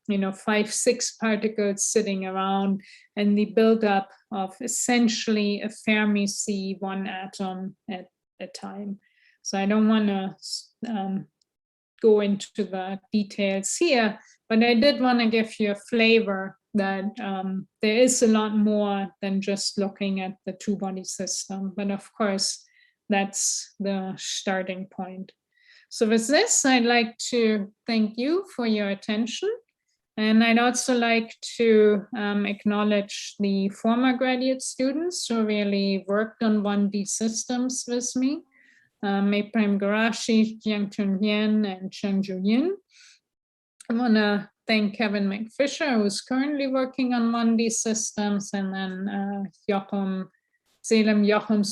5-6 particles sitting around, and the buildup of essentially a Fermi C, one atom at a time. So I don't want to go into the details here, but I did want to give you a flavor that there is a lot more than just looking at the two-body system. But of course, that's the starting point. So with this, I'd like to thank you for your attention. And I'd also like to acknowledge the former graduate students who really worked on 1D systems with me. Ephraim Garashi, Jiang Chun Yen, and Cheng Ju Yin. I want to thank Kevin McFisher, who's currently working on 1D systems, and then Jochum's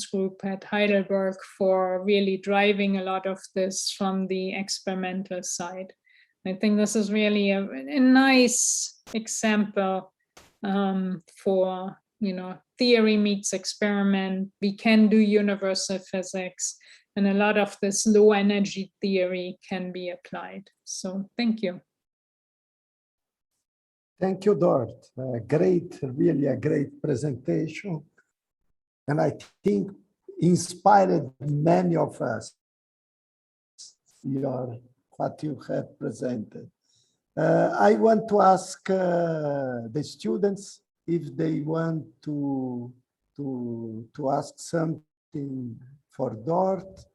group at Heidelberg for really driving a lot of this from the experimental side. I think this is really a nice example for, theory meets experiment. We can do universal physics, and a lot of this low energy theory can be applied. So thank you. Thank you, Doerte. Really a great presentation. And I think inspired many of us, what you have presented. I want to ask the students if they want to ask something for Doerte.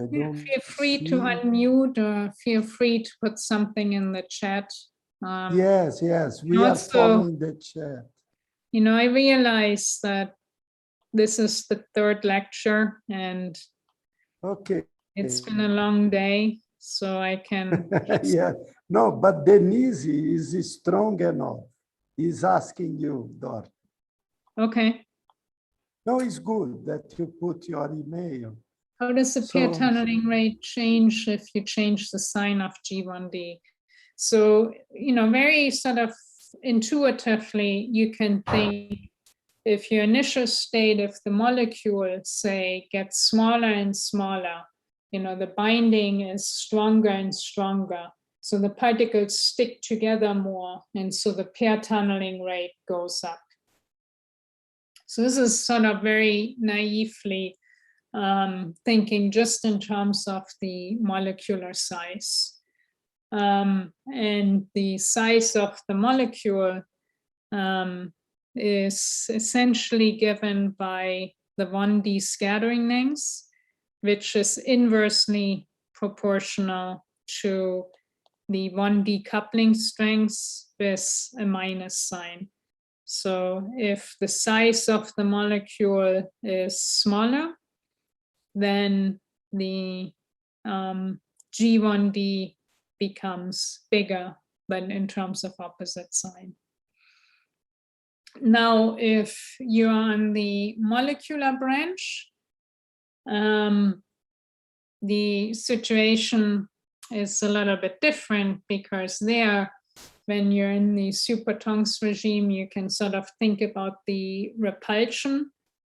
Feel free to unmute or feel free to put something in the chat. Yes, we are following the chat. I realize that this is the third lecture and it's been a long day, so I can yeah, no, but Denise is strong enough. He's asking you, Doerte. Okay. No, it's good that you put your email. How does the pair tunneling rate change if you change the sign of G1D? So, very sort of intuitively, you can think if your initial state, if the molecule, say, gets smaller and smaller, the binding is stronger and stronger. So the particles stick together more. And so the pair tunneling rate goes up. So this is sort of very naively thinking just in terms of the molecular size. And the size of the molecule is essentially given by the 1D scattering length, which is inversely proportional to the 1D coupling strength with a minus sign. So if the size of the molecule is smaller, then the G1D becomes bigger than in terms of opposite sign. Now, if you're on the molecular branch, the situation is a little bit different, because there, when you're in the supertongs regime, you can sort of think about the repulsion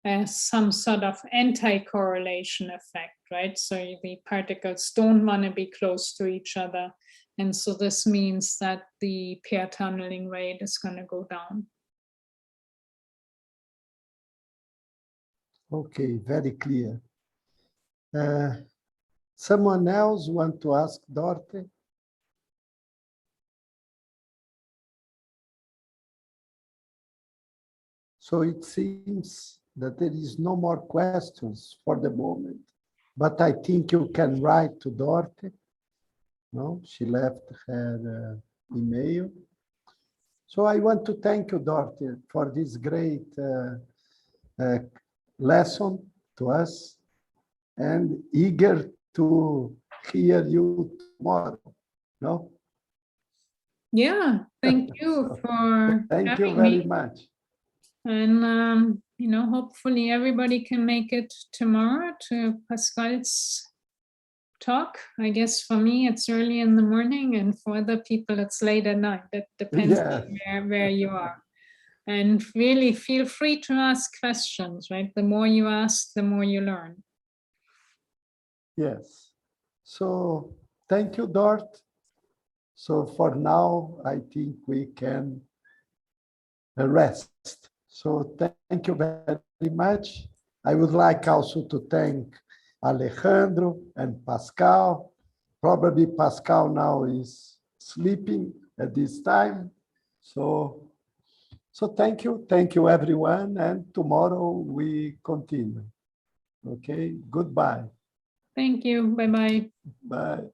as some sort of anti-correlation effect, right? So the particles don't want to be close to each other. And so this means that the pair tunneling rate is going to go down. Okay, very clear. Someone else want to ask Doerte? So it seems that there is no more questions for the moment, but I think you can write to Doerte. No, she left her email. So I want to thank you, Doerte, for this great lesson to us, and eager to hear you tomorrow. No? Yeah, thank you So, for thank you having very me. much. And, you know, hopefully everybody can make it tomorrow to Pascal's talk. I guess for me, it's early in the morning, and for other people, it's late at night. It depends on where you are. And really feel free to ask questions, right? The more you ask, the more you learn. Yes. So thank you, Doerte. So for now, I think we can rest. So thank you very much. I would like also to thank Alejandro and Pascal. Probably Pascal now is sleeping at this time. So thank you everyone, and tomorrow we continue. Okay, goodbye. Thank you, bye-bye. Bye.